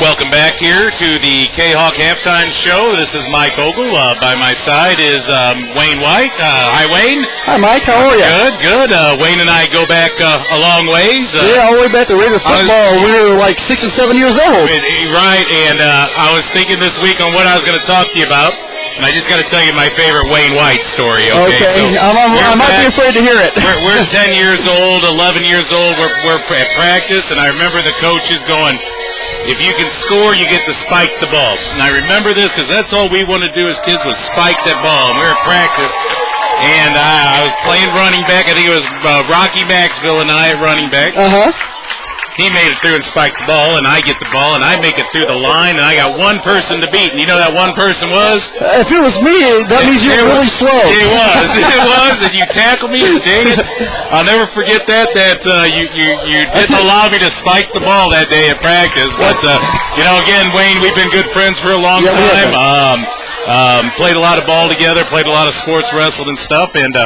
Welcome back here to the Kahok Halftime Show. This is Mike Ogle. By my side is Wayne White. Hi, Wayne. Hi, Mike. How are you? Good. Wayne and I go back a long ways. Yeah, all the way back to Raider football. We were like 6 and 7 years old. Right, and I was thinking this week on what I was going to talk to you about, and I just got to tell you my favorite Wayne White story. Okay. So I might be afraid to hear it. We're 10 years old, 11 years old. We're at practice, and I remember the coaches going, if you can score, you get to spike the ball. And I remember this because that's all we wanted to do as kids was spike that ball. And we were at practice, and I was playing running back. I think it was Rocky Maxville and I at running back. He made it through and spiked the ball, and I get the ball, and I make it through the line, and I got one person to beat. And you know that one person was? If it was me, that means you're really slow. It was, and you tackled me, and dang it. I'll never forget that you didn't allow me to spike the ball that day at practice. But, again, Wayne, we've been good friends for a long time. Played a lot of ball together, played a lot of sports, wrestled and stuff, and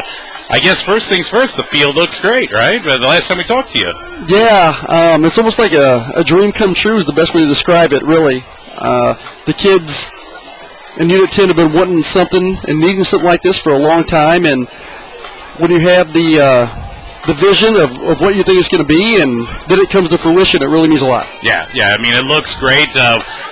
I guess first things first, the field looks great, right? The last time we talked to you. Yeah, it's almost like a dream come true is the best way to describe it, really. The kids in Unit 10 have been wanting something and needing something like this for a long time, and when you have the vision of what you think it's going to be, and then it comes to fruition, it really means a lot. Yeah, I mean, it looks great.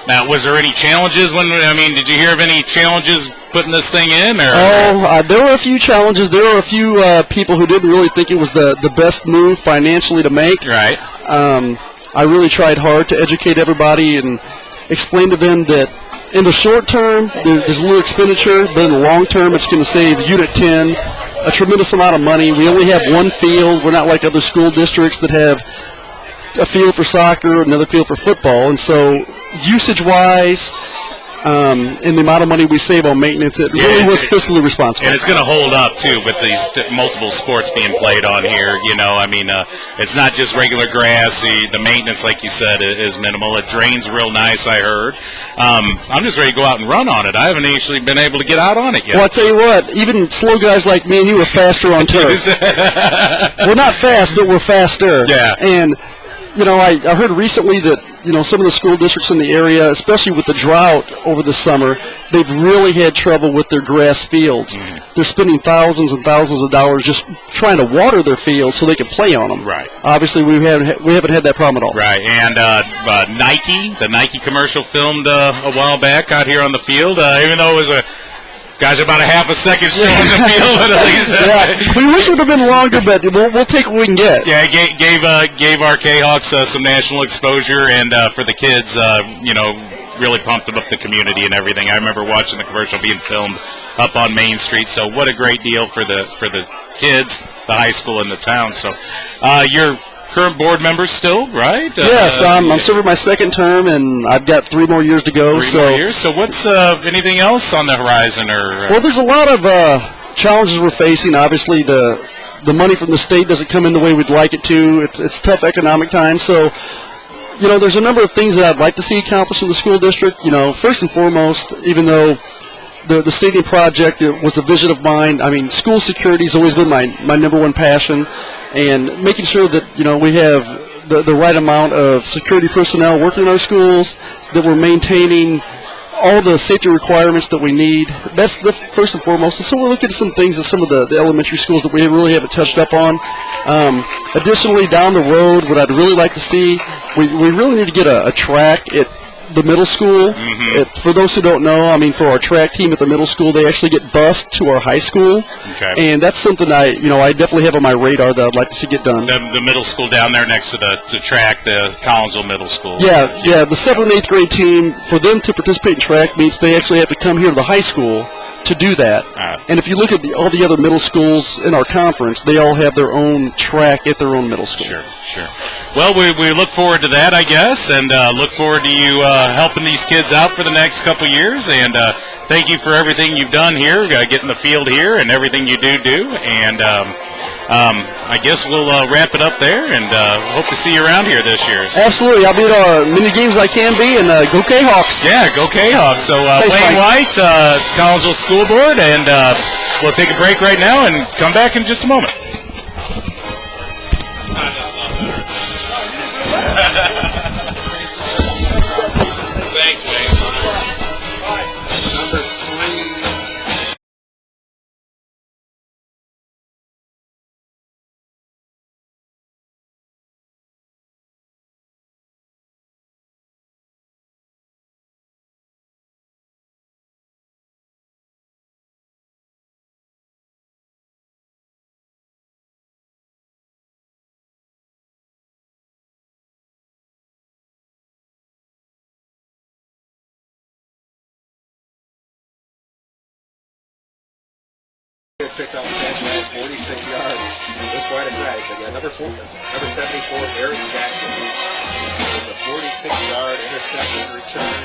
Now, was there any challenges did you hear of any challenges putting this thing in? There were a few challenges. There were a few people who didn't really think it was the best move financially to make. Right. I really tried hard to educate everybody and explain to them that in the short term, there's a little expenditure, but in the long term, it's going to save Unit 10 a tremendous amount of money. We only have one field. We're not like other school districts that have a field for soccer, another field for football. And so usage-wise, and the amount of money we save on maintenance, it really was fiscally responsible. And it's going to hold up, too, with these multiple sports being played on here. It's not just regular grass. The maintenance, like you said, is minimal. It drains real nice, I heard. I'm just ready to go out and run on it. I haven't actually been able to get out on it yet. Well, I'll tell you what, even slow guys like me and you are faster on turf. We're not fast, but we're faster. Yeah. And I heard recently that, some of the school districts in the area, especially with the drought over the summer, they've really had trouble with their grass fields. Mm-hmm. They're spending thousands and thousands of dollars just trying to water their fields so they can play on them. Right. Obviously, we haven't had that problem at all. Right. And the Nike commercial filmed a while back out here on the field, even though it was guys, about a half a second show on the field, at least. We wish it would have been longer, but we'll take what we can get. Yeah, gave our Kahoks some national exposure, and for the kids, really pumped up the community and everything. I remember watching the commercial being filmed up on Main Street. So what a great deal for the kids, the high school, and the town. So you're current board member still, right? Yes, I'm serving my second term, and I've got 3 more years to go. Three more years. So what's anything else on the horizon? Well, there's a lot of challenges we're facing. Obviously, the money from the state doesn't come in the way we'd like it to. It's tough economic times. So, there's a number of things that I'd like to see accomplished in the school district. First and foremost, even though the stadium project was a vision of mine. I mean, school security has always been my number one passion, and making sure that we have the right amount of security personnel working in our schools, that we're maintaining all the safety requirements that we need. That's the first and foremost. And so we're looking at some things at some of the elementary schools that we really haven't touched up on. Additionally, down the road, what I'd really like to see, we really need to get a track at the middle school. Mm-hmm. For those who don't know, for our track team at the middle school, they actually get bused to our high school. Okay. And that's something I definitely have on my radar that I'd like to see get done. The middle school down there next to the track, the Collinsville Middle School. Yeah. The 7th and 8th grade team, for them to participate in track meets, they actually have to come here to the high school to do that. And if you look at all the other middle schools in our conference, they all have their own track at their own middle school. Sure. Well, we look forward to that, I guess, and look forward to you helping these kids out for the next couple years. And thank you for everything you've done here, getting the field here, and everything you do. And I guess we'll wrap it up there, and hope to see you around here this year. So. Absolutely. I'll be at as many games as I can be, and go Kahawks. Yeah, go Kahawks. So Wayne White, Collinsville School Board, and we'll take a break right now and come back in just a moment. Thanks, man. Number 3. Picked off 46 yards. Just right aside. But yeah, number 74, Eric Jackson. It's a 46-yard interception return.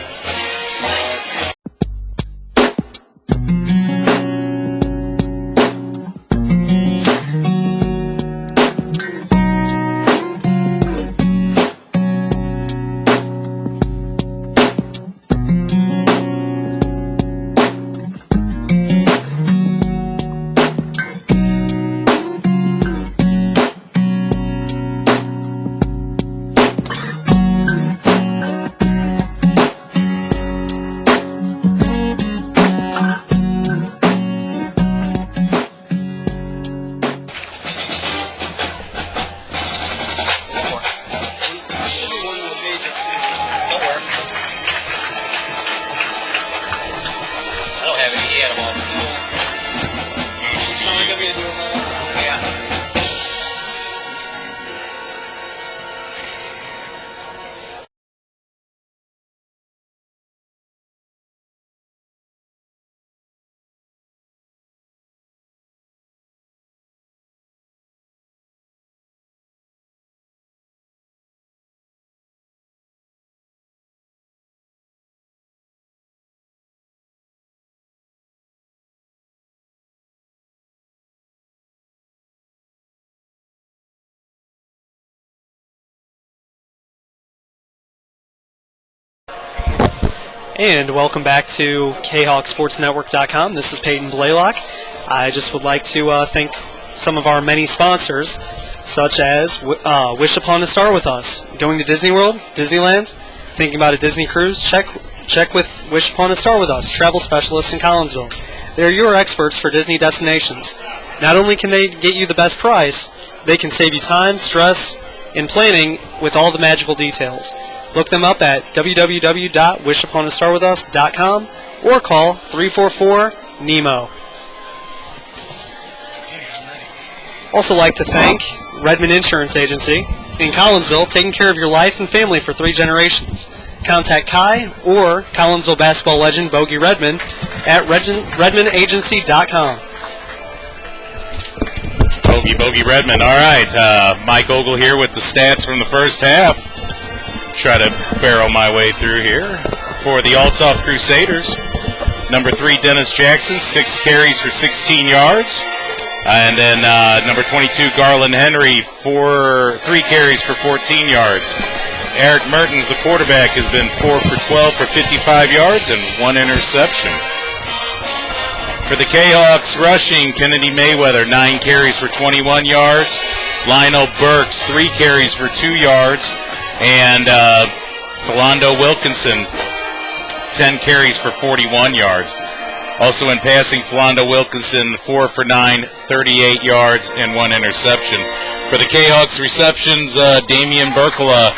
And welcome back to KahokSportsNetwork.com. This is Peyton Blaylock. I just would like to thank some of our many sponsors, such as Wish Upon a Star with Us. Going to Disney World, Disneyland, thinking about a Disney cruise? Check with Wish Upon a Star with Us, travel specialists in Collinsville. They are your experts for Disney destinations. Not only can they get you the best price, they can save you time, stress, and planning with all the magical details. Look them up at www.wishuponastarwithus.com or call 344-NEMO. Also like to thank Redmond Insurance Agency in Collinsville, taking care of your life and family for 3 generations. Contact Kai or Collinsville basketball legend Bogey Redmond at redmondagency.com. Bogey Redmond. All right, Mike Ogle here with the stats from the first half. Try to barrel my way through here for the Althoff Crusaders. Number 3, Dennis Jackson, 6 carries for 16 yards. And then number 22, Garland Henry, 3 carries for 14 yards. Eric Mertens, the quarterback, has been 4 for 12 for 55 yards and 1 interception. For the Kahoks rushing, Kennedy Mayweather, 9 carries for 21 yards. Lionel Burks, 3 carries for 2 yards. And Philando Wilkinson, 10 carries for 41 yards. Also in passing, Philando Wilkinson, 4 for 9, 38 yards, and 1 interception. For the Kahoks receptions, Damian Berkala,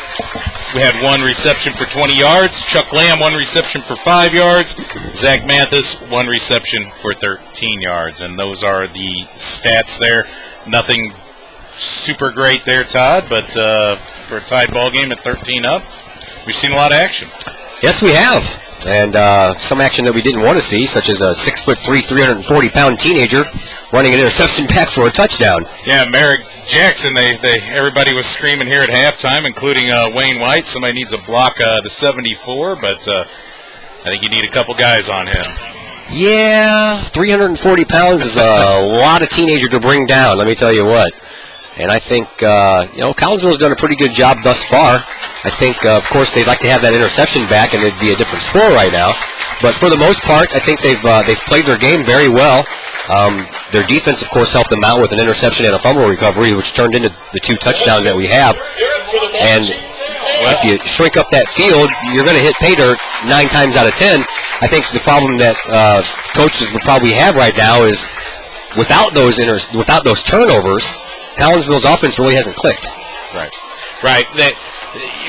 we had 1 reception for 20 yards. Chuck Lamb, 1 reception for 5 yards. Zach Mathis, 1 reception for 13 yards. And those are the stats there. Nothing super great there, Todd, but for a tied ball game at 13 up, we've seen a lot of action. Yes, we have. And some action that we didn't want to see, such as a 6'3", 340-pound teenager running an interception back for a touchdown. Yeah, Merrick Jackson, everybody was screaming here at halftime, including Wayne White. Somebody needs a block the 74, but I think you need a couple guys on him. Yeah, 340 pounds is a lot of teenager to bring down, let me tell you what. And I think, Collinsville's done a pretty good job thus far. I think, of course, they'd like to have that interception back, and it'd be a different score right now. But for the most part, I think they've played their game very well. Their defense, of course, helped them out with an interception and a fumble recovery, which turned into the 2 touchdowns that we have. And if you shrink up that field, you're going to hit pay dirt 9 times out of 10. I think the problem that coaches would probably have right now is without those turnovers, Collinsville's offense really hasn't clicked. Right.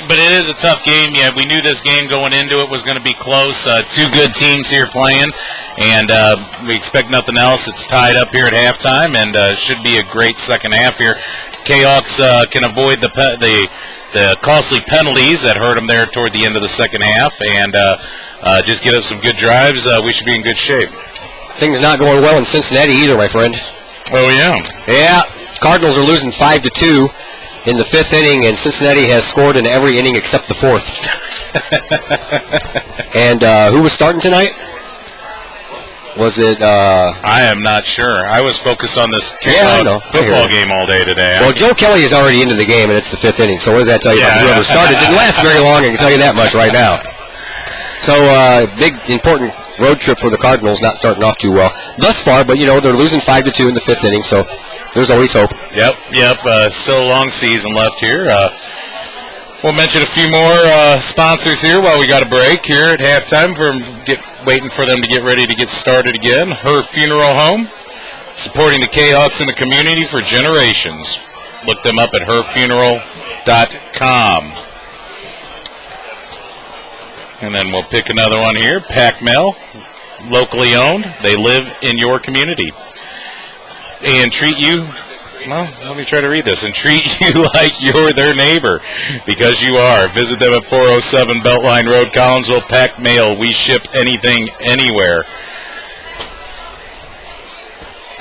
But it is a tough game. Yeah, we knew this game going into it was going to be close. Two good teams here playing, and we expect nothing else. It's tied up here at halftime, and should be a great second half here. Kahoks can avoid the costly penalties that hurt them there toward the end of the second half, and just get up some good drives. We should be in good shape. Things not going well in Cincinnati either, my friend. Oh yeah. Yeah. Cardinals are losing 5-2 in the 5th inning, and Cincinnati has scored in every inning except the 4th. And who was starting tonight? Was it? I am not sure. I was focused on this football game all day today. Well, Joe Kelly is already into the game, and it's the 5th inning. So what does that tell you about whoever started? Didn't last very long. I can tell you that much right now. So big, important road trip for the Cardinals, not starting off too well thus far. But they're losing 5-2 in the 5th inning. So there's always hope. Yep. Still a long season left here. We'll mention a few more sponsors here while we got a break here at halftime. Waiting for them to get ready to get started again. Her Funeral Home, supporting the Kahoks in the community for generations. Look them up at herfuneral.com. And then we'll pick another one here. Pack Mail, locally owned. They live in your community. And treat you, well, let me try to read this, and treat you like you're their neighbor, because you are. Visit them at 407 Beltline Road, Collinsville. Pack Mail. We ship anything, anywhere.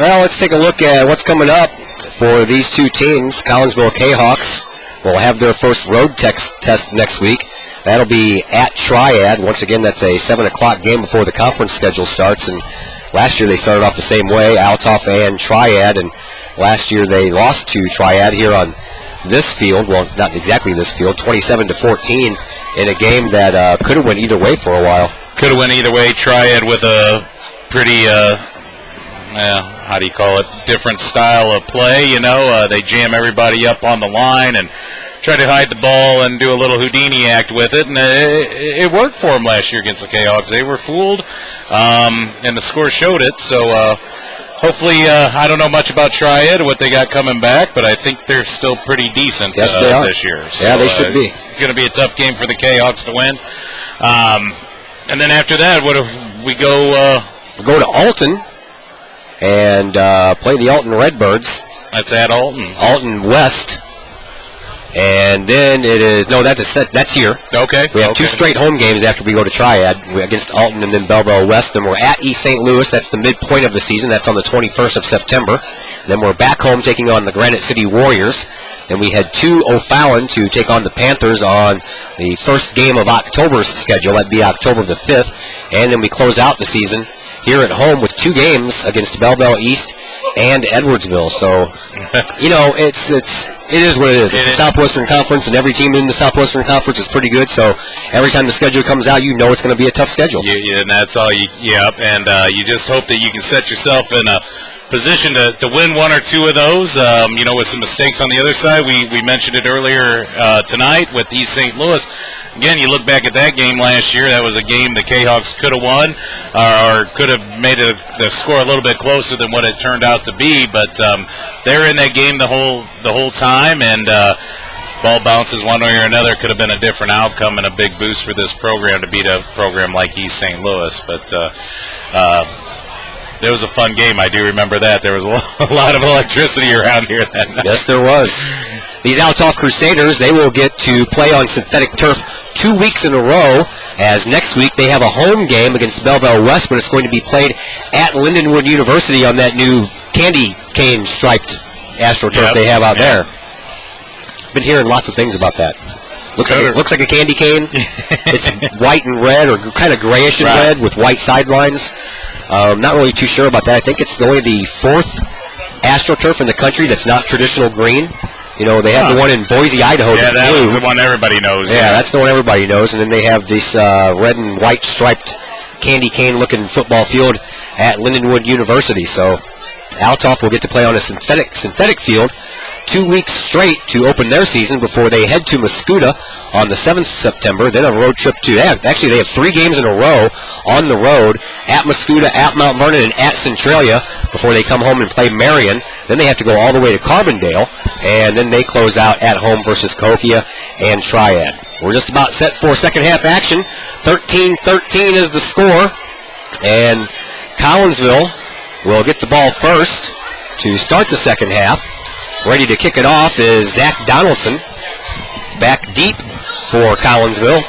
Well, let's take a look at what's coming up for these two teams. Collinsville Kahawks will have their first road test next week. That'll be at Triad. Once again, that's a 7 o'clock game before the conference schedule starts, and last year they started off the same way, Althoff and Triad, and last year they lost to Triad here on this field. Well, not exactly this field, 27-14 in a game that could have went either way for a while. Could have went either way. Triad with a pretty, how do you call it, different style of play. They jam everybody up on the line and try to hide the ball and do a little Houdini act with it, and it worked for them last year against the Kahoks. They were fooled, and the score showed it. So hopefully, I don't know much about Triad, what they got coming back, but I think they're still pretty decent yes, they are. This year. So, yeah, they should be. It's going to be a tough game for the Kahoks to win. And then after that, what if we go? We'll go to Alton and play the Alton Redbirds. That's at Alton. Alton West. And then that's here. Okay. We have two straight home games after we go to Triad against Alton and then Belleville West. Then we're at East St. Louis. That's the midpoint of the season. That's on the 21st of September. Then we're back home taking on the Granite City Warriors. Then we head to O'Fallon to take on the Panthers on the first game of October's schedule. That'd be October the 5th. And then we close out the season here at home with two games against Belleville East and Edwardsville. So, it is what it is. It's the Southwestern Conference, and every team in the Southwestern Conference is pretty good. So every time the schedule comes out, it's going to be a tough schedule. Yeah, and that's all you. Yep, and you just hope that you can set yourself in a position to win one or two of those. With some mistakes on the other side. We mentioned it earlier tonight with East St. Louis. Again, you look back at that game last year. That was a game the Kahoks could have won, or could have made the score a little bit closer than what it turned out to be. But they're in that game the whole time, and ball bounces one way or another. Could have been a different outcome and a big boost for this program to beat a program like East St. Louis. But it was a fun game. I do remember that. There was a lot of electricity around here that night. Yes, there was. These Althoff Crusaders, they will get to play on synthetic turf 2 weeks in a row, as next week they have a home game against Belleville West, but it's going to be played at Lindenwood University on that new candy cane striped AstroTurf they have out there. Been hearing lots of things about that. Looks like a candy cane. It's white and red, or kind of grayish and red with white sidelines. Not really too sure about that. I think it's only the 4th AstroTurf in the country that's not traditional green. They have the one in Boise, Idaho that's blue. Yeah, that's the one everybody knows. Yeah, that's the one everybody knows. And then they have this red and white striped candy cane looking football field at Lindenwood University. So Althoff will get to play on a synthetic field 2 weeks straight to open their season before they head to Mascoutah on the 7th of September. Then a road trip to, they have 3 games in a row on the road at Mascoutah, at Mount Vernon, and at Centralia before they come home and play Marion. Then they have to go all the way to Carbondale, and then they close out at home versus Cahokia and Triad. We're just about set for second half action. 13-13 is the score, and Collinsville will get the ball first to start the second half. Ready to kick it off is Zach Donaldson. Back deep for Collinsville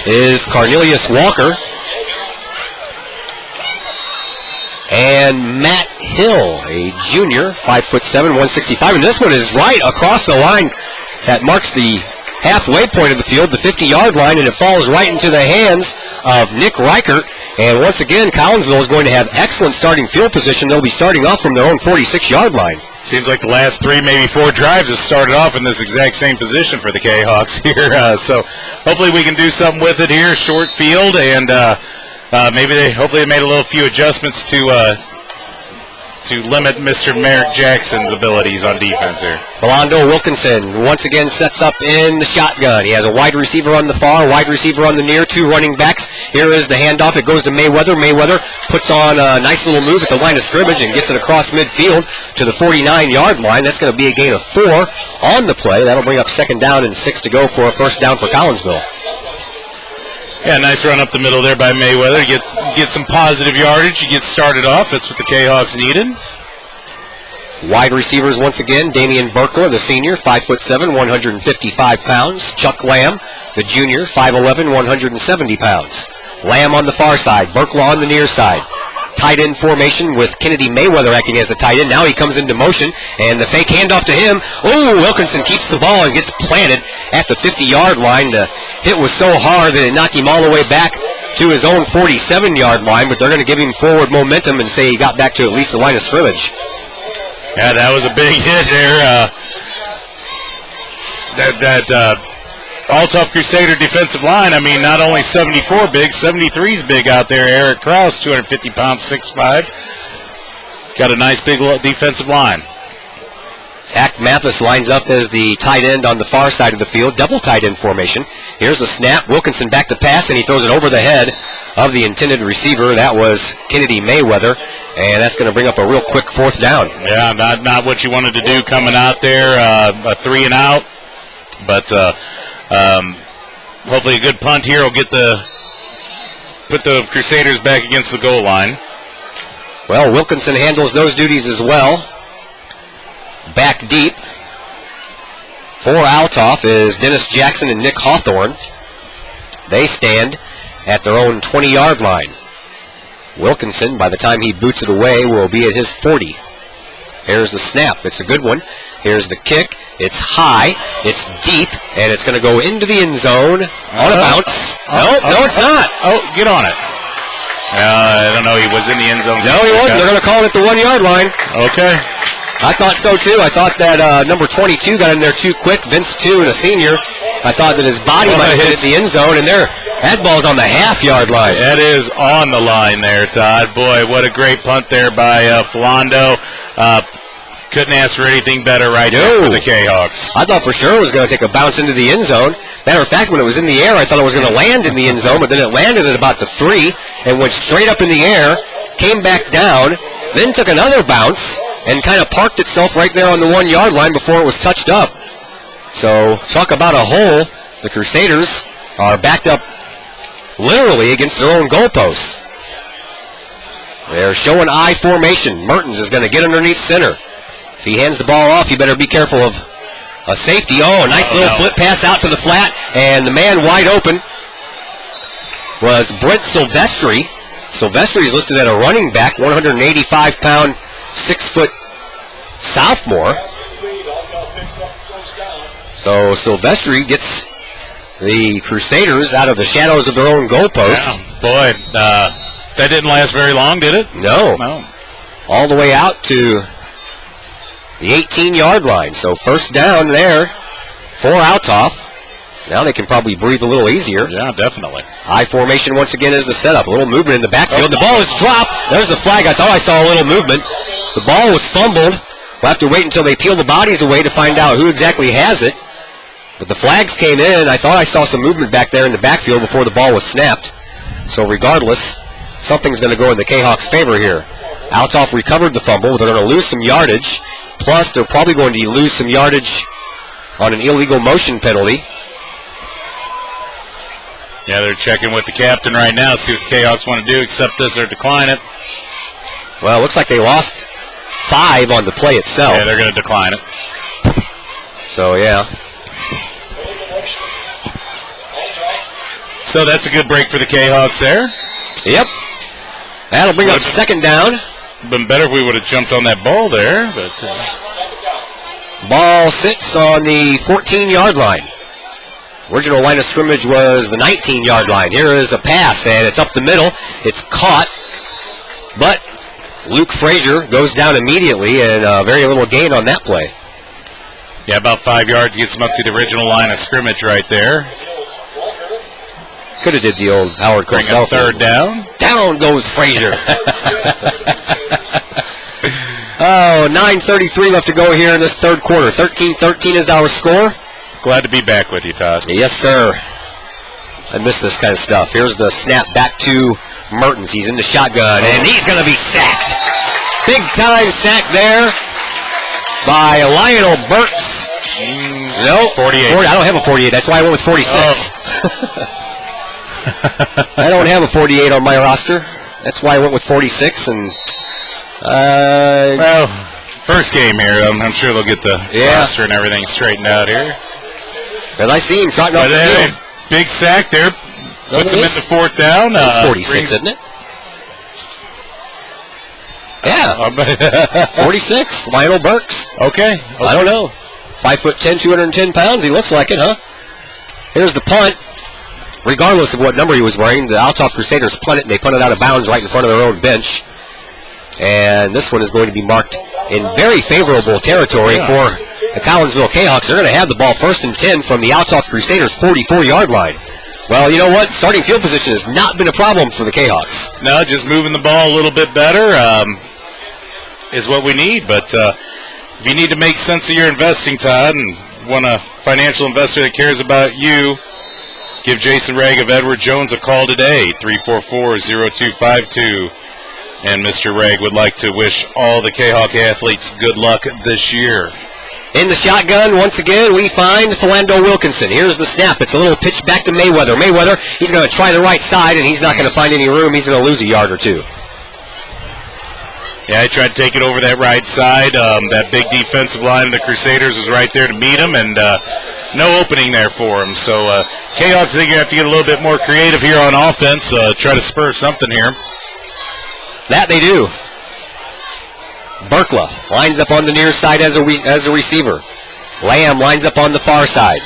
is Cornelius Walker. And Matt Hill, a junior, 5'7", 165. And this one is right across the line that marks the halfway point of the field, the 50-yard line, and it falls right into the hands of Nick Reichert. And once again, Collinsville is going to have excellent starting field position. They'll be starting off from their own 46-yard line. Seems like the last 3, maybe 4 drives have started off in this exact same position for the Kahawks here. So hopefully we can do something with it here. Short field, and hopefully they made a few adjustments to limit Mr. Merrick Jackson's abilities on defense here. Philando Wilkinson once again sets up in the shotgun. He has a wide receiver on the far, wide receiver on the near, 2 running backs. Here is the handoff. It goes to Mayweather. Mayweather puts on a nice little move at the line of scrimmage and gets it across midfield to the 49-yard line. That's going to be a gain of 4 on the play. That'll bring up second down and 6 to go for a first down for Collinsville. Yeah, nice run up the middle there by Mayweather. Get some positive yardage. You get started off. That's what the Kahawks needed. Wide receivers once again, Damian Burkler, the senior, 5'7", 155 pounds. Chuck Lamb, the junior, 5'11", 170 pounds. Lamb on the far side, Burkler on the near side. Tight end formation with Kennedy Mayweather acting as the tight end. Now he comes into motion, and the fake handoff to him. Oh, Wilkinson keeps the ball and gets planted at the 50-yard line. The hit was so hard that it knocked him all the way back to his own 47-yard line, but they're going to give him forward momentum and say he got back to at least the line of scrimmage. Yeah, that was a big hit there. Althoff Crusader defensive line, I mean, not only 74 big, 73's big out there. Eric Krause, 250 pounds, 6'5". Got a nice big defensive line. Zach Mathis lines up as the tight end on the far side of the field, double tight end formation. Here's the snap. Wilkinson back to pass, and he throws it over the head of the intended receiver. That was Kennedy Mayweather, and that's going to bring up a real quick fourth down. Yeah, not what you wanted to do coming out there, a 3 and out, but hopefully a good punt here will put the Crusaders back against the goal line. Well, Wilkinson handles those duties as well. Back deep for Althoff is Dennis Jackson and Nick Hawthorne. They stand at their own 20-yard line. Wilkinson, by the time he boots it away, will be at his 40. Here's the snap. It's a good one. Here's the kick. It's high. It's deep. And it's going to go into the end zone on a bounce. No, it's not. Oh, get on it. I don't know. He was in the end zone. No, he wasn't. They're going to call it at the 1-yard line. Okay. I thought so, too. I thought that number 22 got in there too quick. Vince, too, and a senior. I thought that his body might have hit the end zone, and that ball's on the half-yard line. That is on the line there, Todd. Boy, what a great punt there by Philando. Couldn't ask for anything better there for the Kahawks. I thought for sure it was going to take a bounce into the end zone. Matter of fact, when it was in the air, I thought it was going to land in the end zone, but then it landed at about the 3 and went straight up in the air, came back down, then took another bounce, and kind of parked itself right there on the 1-yard line before it was touched up. So, talk about a hole. The Crusaders are backed up literally against their own goalposts. They're showing I formation. Mertens is going to get underneath center. If he hands the ball off, you better be careful of a safety. Oh, a nice little flip pass out to the flat, and the man wide open was Brent Silvestri. Silvestri is listed at a running back, 185-pound, 6-foot sophomore. So Silvestri gets the Crusaders out of the shadows of their own goalposts. Yeah, boy, that didn't last very long, did it? No. All the way out to the 18-yard line. So first down there for Althoff. Now they can probably breathe a little easier. Yeah, definitely. I formation once again is the setup. A little movement in the backfield. The ball is dropped. There's the flag. I thought I saw a little movement. The ball was fumbled. We'll have to wait until they peel the bodies away to find out who exactly has it. But the flags came in. I thought I saw some movement back there in the backfield before the ball was snapped. So regardless, something's going to go in the Kahawks' favor here. Althoff recovered the fumble. They're going to lose some yardage. Plus, they're probably going to lose some yardage on an illegal motion penalty. Yeah, they're checking with the captain right now, see what the Kahawks want to do, accept this or decline it. Well, it looks like they lost 5 on the play itself. Yeah, they're going to decline it. So, yeah. So that's a good break for the Kahawks there. Yep. That'll bring up second down. Been better if we would have jumped on that ball there, but ball sits on the 14-yard line. Original line of scrimmage was the 19-yard line. Here is a pass, and it's up the middle. It's caught, but Luke Frazier goes down immediately, and very little gain on that play. Yeah, about 5 yards gets him up to the original line of scrimmage right there. Could have did the old Howard Bring Cosell a third down. Down goes Frazier. 9:33 left to go here in this third quarter. 13-13 is our score. Glad to be back with you, Todd. Yes, sir. I miss this kind of stuff. Here's the snap back to Mertens. He's in the shotgun, and he's going to be sacked. Big-time sack there by Lionel Burks. No, 48. 40, I don't have a 48. That's why I went with 46. I don't have a 48 on my roster. That's why I went with 46. And well, first game here. I'm sure they'll get the roster and everything straightened out here. Because I see him trotting off the field. Big sack there. Puts him into fourth down. That's 46, isn't it? Yeah. 46. Lionel Burks. Okay. I don't know. 5'10", 210 pounds. He looks like it, huh? Here's the punt. Regardless of what number he was wearing, the Althoff Crusaders punt it, and they punt it out of bounds right in front of their own bench. And this one is going to be marked in very favorable territory for the Collinsville Kahawks. They're going to have the ball 1st and 10 from the Althoff Crusaders' 44-yard line. Well, you know what? Starting field position has not been a problem for the Kahawks. No, just moving the ball a little bit better is what we need. But if you need to make sense of your investing, Todd, and want a financial investor that cares about you, give Jason Ragg of Edward Jones a call today, 344-0252. And Mr. Ragg would like to wish all the Kahawk athletes good luck this year. In the shotgun, once again, we find Philando Wilkinson. Here's the snap. It's a little pitch back to Mayweather. Mayweather, he's going to try the right side, and he's not going to find any room. He's going to lose a yard or two. Yeah, I tried to take it over that right side. That big defensive line of the Crusaders was right there to meet him, and no opening there for him. So Kahawks think you have to get a little bit more creative here on offense, try to spur something here. That they do. Berkla lines up on the near side as a receiver. Lamb lines up on the far side.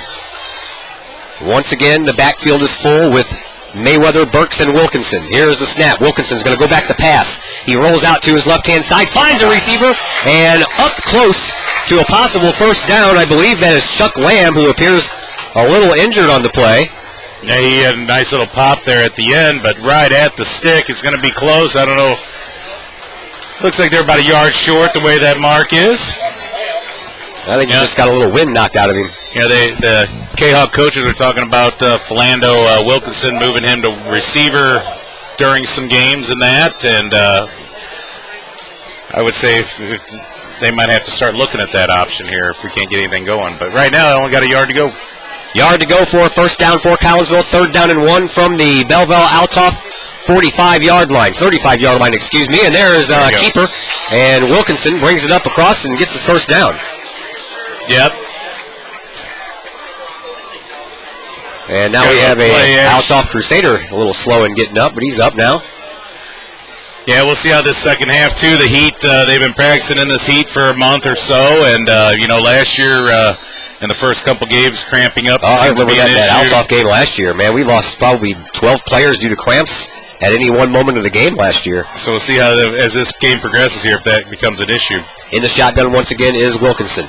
Once again, the backfield is full with Mayweather, Burks, and Wilkinson. Here's the snap. Wilkinson's going to go back to pass. He rolls out to his left-hand side, finds a receiver, and up close to a possible first down. I believe that is Chuck Lamb, who appears a little injured on the play. Yeah, he had a nice little pop there at the end, but right at the stick. It's going to be close. I don't know. Looks like they're about a yard short the way that mark is. I think he just got a little wind knocked out of him. Yeah, the Kahawk coaches are talking about Philando Wilkinson moving him to receiver during some games and that, and I would say if they might have to start looking at that option here if we can't get anything going. But right now, they only got a yard to go. Yard to go for a first down for Collinsville. 3rd down and 1 from the Belleville-Althoff 35-yard line. Excuse me. And there is keeper. And Wilkinson brings it up across and gets his first down. Yep. And now we have a Althoff Crusader a little slow in getting up, but he's up now. Yeah, we'll see how this second half, too. The heat, they've been practicing in this heat for a month or so. And, last year in the first couple games, cramping up. I remember that Althoff game last year. Man, we lost probably 12 players due to cramps at any one moment of the game last year. So we'll see how, as this game progresses here, if that becomes an issue. In the shotgun once again is Wilkinson.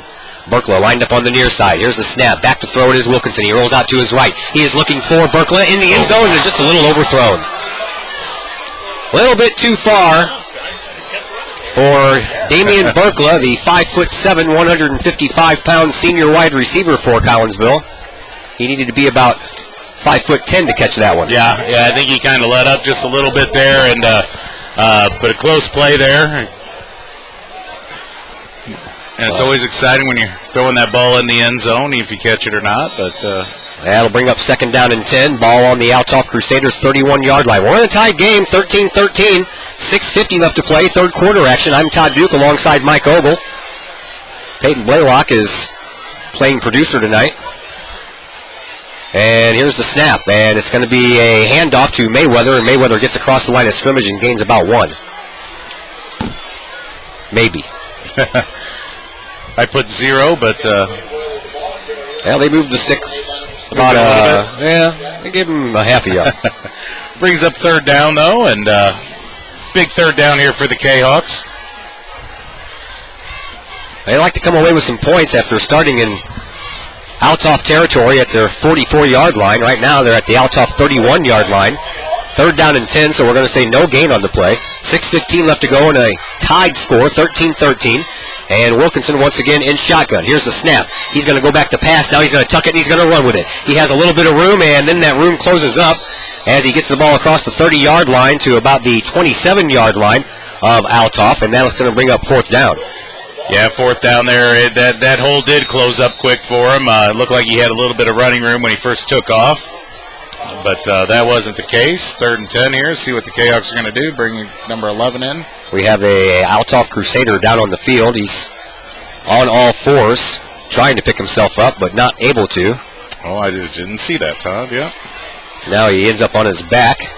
Berkla lined up on the near side. Here's the snap. Back to throw it is Wilkinson. He rolls out to his right. He is looking for Berkla in the end zone and just a little overthrown. A little bit too far. for Damian Berkla, the 5'7", 155-pound senior wide receiver for Collinsville. He needed to be about 5'10" to catch that one. Yeah, I think he kind of let up just a little bit there, and but a close play there. And it's always exciting when you're throwing that ball in the end zone, if you catch it or not. But that'll bring up 2nd down and 10. Ball on the Althoff Crusaders 31-yard line. We're in a tied game, 13-13. 6:50 left to play, third quarter action. I'm Todd Duke alongside Mike Ogle. Peyton Blaylock is playing producer tonight. And here's the snap, and it's going to be a handoff to Mayweather, and Mayweather gets across the line of scrimmage and gains about 1. Maybe. I put 0, but well, they moved the stick about they gave him a half a yard. Brings up 3rd down though, and big 3rd down here for the Kahawks. They like to come away with some points after starting in Althoff territory at their 44-yard line. Right now they're at the Althoff 31-yard line. 3rd down and 10, so we're going to say no gain on the play. 6:15 left to go in a tied score, 13-13. And Wilkinson once again in shotgun. Here's the snap. He's going to go back to pass. Now he's going to tuck it and he's going to run with it. He has a little bit of room, and then that room closes up as he gets the ball across the 30-yard line to about the 27-yard line of Althoff, and that's going to bring up 4th down. Yeah, 4th down there. That hole did close up quick for him. It looked like he had a little bit of running room when he first took off, but that wasn't the case. 3rd and 10 here. See what the Kahawks are going to do. Bring number 11 in. We have a Althoff Crusader down on the field. He's on all fours, trying to pick himself up, but not able to. Oh, I didn't see that, Todd. Yeah. Now he ends up on his back,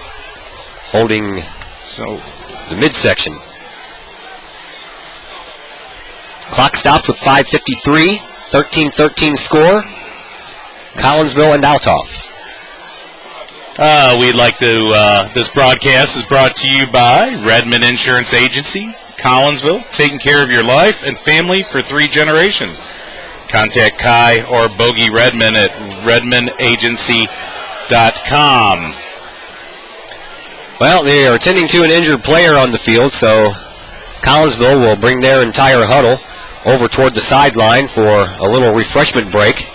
holding the midsection. Clock stops with 5:53. 13-13 score. Collinsville and Althoff. We'd like to, this broadcast is brought to you by Redmond Insurance Agency, Collinsville, taking care of your life and family for 3 generations. Contact Kai or Bogey Redmond at redmondagency.com. Well, they are attending to an injured player on the field, so Collinsville will bring their entire huddle over toward the sideline for a little refreshment break,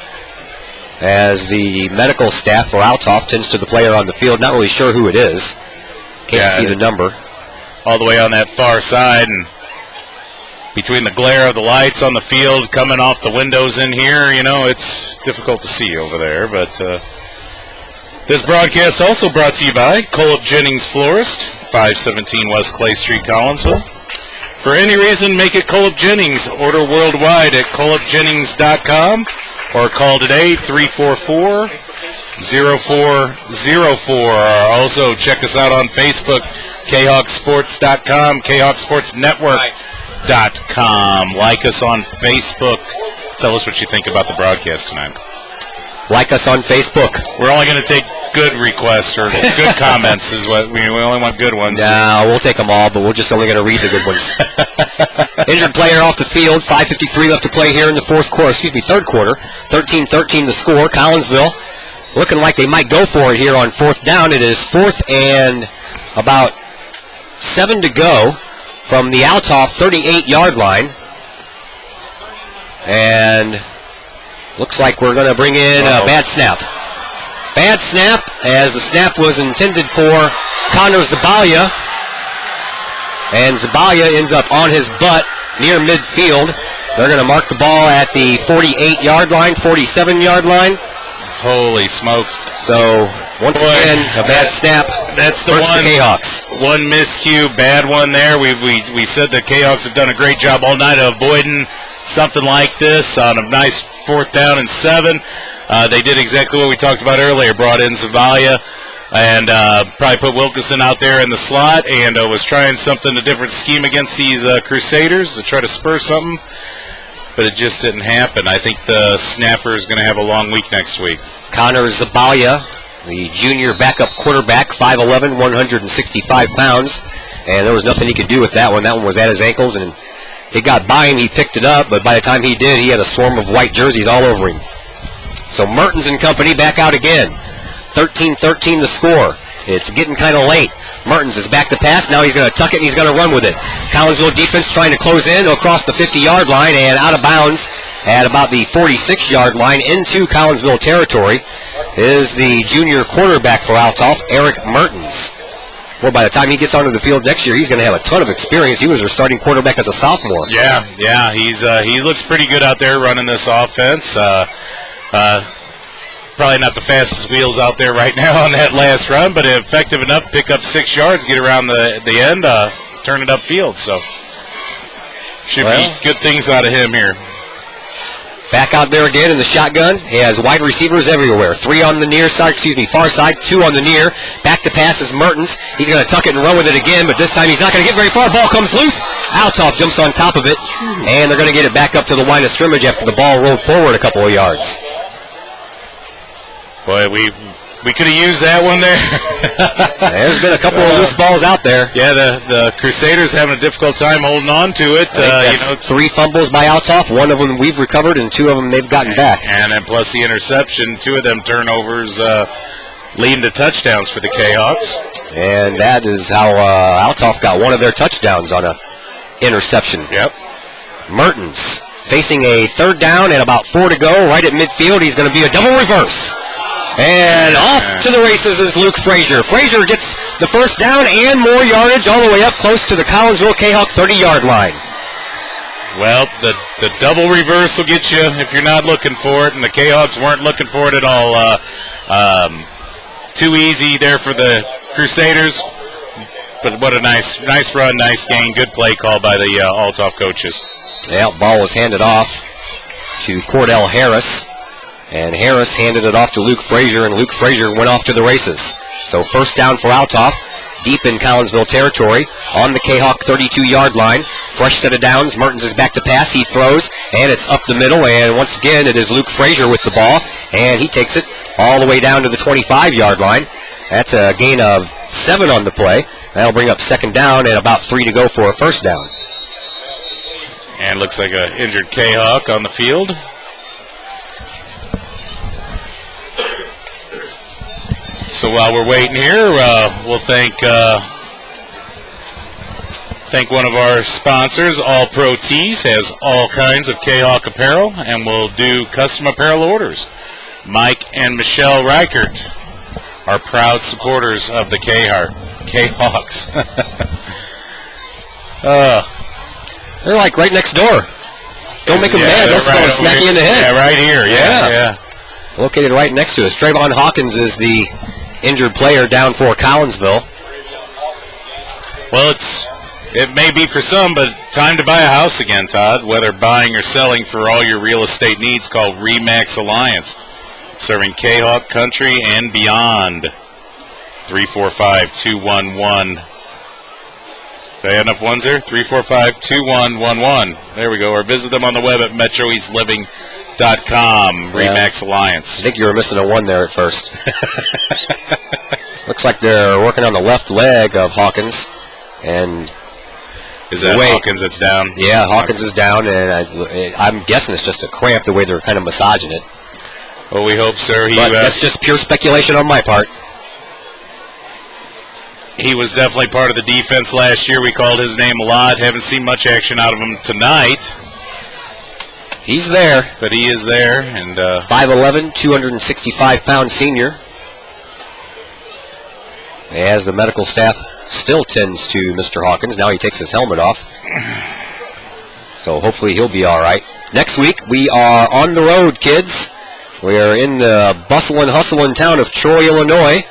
as the medical staff for Althoff tends to the player on the field. Not really sure who it is. Can't see the number. All the way on that far side, and between the glare of the lights on the field coming off the windows in here, it's difficult to see over there. But this broadcast also brought to you by Collinsville Jennings Florist, 517 West Clay Street, Collinsville. For any reason, make it Collinsville Jennings. Order worldwide at collinsvillejennings.com. Or call today, 344-0404. Also, check us out on Facebook, KahokSports.com, KahokSportsNetwork.com. Like us on Facebook. Tell us what you think about the broadcast tonight. Like us on Facebook. We're only going to take good requests or good comments is what we only want good ones. No, we'll take them all, but we're just only going to read the good ones. Injured player off the field. 5:53 left to play here in the third quarter. 13-13 the score. Collinsville looking like they might go for it here on 4th down. It is 4th and about 7 to go from the Althoff 38-yard line. And looks like we're going to bring in a bad snap. Bad snap, as the snap was intended for Connor Zabalia. And Zabalia ends up on his butt near midfield. They're going to mark the ball at the 48-yard line, 47-yard line. Holy smokes. So, once again, a bad snap. That's the one. The Kahawks. One miscue, bad one there. We said the Kahawks have done a great job all night of avoiding something like this on a nice 4th down and 7. They did exactly what we talked about earlier. Brought in Zabalia and probably put Wilkinson out there in the slot and was trying a different scheme against these Crusaders to try to spur something. But it just didn't happen. I think the snapper is going to have a long week next week. Connor Zabalia, the junior backup quarterback, 5'11", 165 pounds. And there was nothing he could do with that one. That one was at his ankles, and it got by him. He picked it up, but by the time he did, he had a swarm of white jerseys all over him. So Mertens and company back out again. 13-13 the score. It's getting kind of late. Mertens is back to pass. Now he's going to tuck it and he's going to run with it. Collinsville defense trying to close in across the 50-yard line and out of bounds at about the 46-yard line into Collinsville territory is the junior quarterback for Althoff, Eric Mertens. Well, by the time he gets onto the field next year, he's going to have a ton of experience. He was their starting quarterback as a sophomore. Yeah, he looks pretty good out there running this offense. Probably not the fastest wheels out there right now on that last run, but effective enough to pick up 6 yards, get around the end, turn it upfield. So should be good things out of him here. Back out there again in the shotgun. He has wide receivers everywhere. 3 on the far side, 2 on the near. Back to pass is Mertens. He's going to tuck it and run with it again, but this time he's not going to get very far. Ball comes loose. Althoff jumps on top of it, and they're going to get it back up to the line of scrimmage after the ball rolled forward a couple of yards. Boy, we could have used that one there. There's been a couple of loose balls out there. Yeah, the Crusaders having a difficult time holding on to it. 3 fumbles by Althoff. 1 of them we've recovered, and 2 of them they've gotten back. And then plus the interception, 2 of them turnovers leading to touchdowns for the Kahoks. And that is how Althoff got 1 of their touchdowns on a interception. Yep. Mertens facing a 3rd down and about 4 to go. Right at midfield, he's going to be a double reverse. And off to the races is Luke Frazier. Frazier gets the 1st down and more yardage all the way up close to the Collinsville Kahok 30-yard line. Well, the double reverse will get you if you're not looking for it, and the Kahoks weren't looking for it at all. Too easy there for the Crusaders, but what a nice run, nice gain, good play call by the Althoff coaches. Yeah, ball was handed off to Cordell Harris. And Harris handed it off to Luke Frazier, and Luke Frazier went off to the races. So 1st down for Althoff, deep in Collinsville territory, on the Kahok 32-yard line. Fresh set of downs. Mertens is back to pass. He throws, and it's up the middle. And once again, it is Luke Frazier with the ball, and he takes it all the way down to the 25-yard line. That's a gain of 7 on the play. That'll bring up 2nd down and about 3 to go for a 1st down. And looks like an injured Kahok on the field. So while we're waiting here, we'll thank one of our sponsors. All Pro Tees has all kinds of Kahok apparel, and we'll do custom apparel orders. Mike and Michelle Reichert are proud supporters of the Kahawks. They're like right next door. Don't make them mad. They'll right smack you in the head. Yeah, right here. Yeah. Located right next to us. Trayvon Hawkins is the injured player down for Collinsville. Well, it may be for some, but time to buy a house again, Todd. Whether buying or selling for all your real estate needs, call RE/MAX Alliance, serving Kahok country and beyond. 345-211. Do I have enough ones there? 345-2111. There we go. Or visit them on the web at metroeastliving.com. RE/MAX Alliance. I think you were missing a 1 there at first. Looks like they're working on the left leg of Hawkins. And is that Hawkins that's down? Yeah, Hawkins is down, and I'm guessing it's just a cramp the way they're kind of massaging it. Well, we hope, sir. But that's just pure speculation on my part. He was definitely part of the defense last year. We called his name a lot. Haven't seen much action out of him tonight. He's there. But he is there. And 5'11", 265-pound senior. As the medical staff still tends to Mr. Hawkins. Now he takes his helmet off. So hopefully he'll be all right. Next week, we are on the road, kids. We are in the bustle and hustle in town of Troy, Illinois,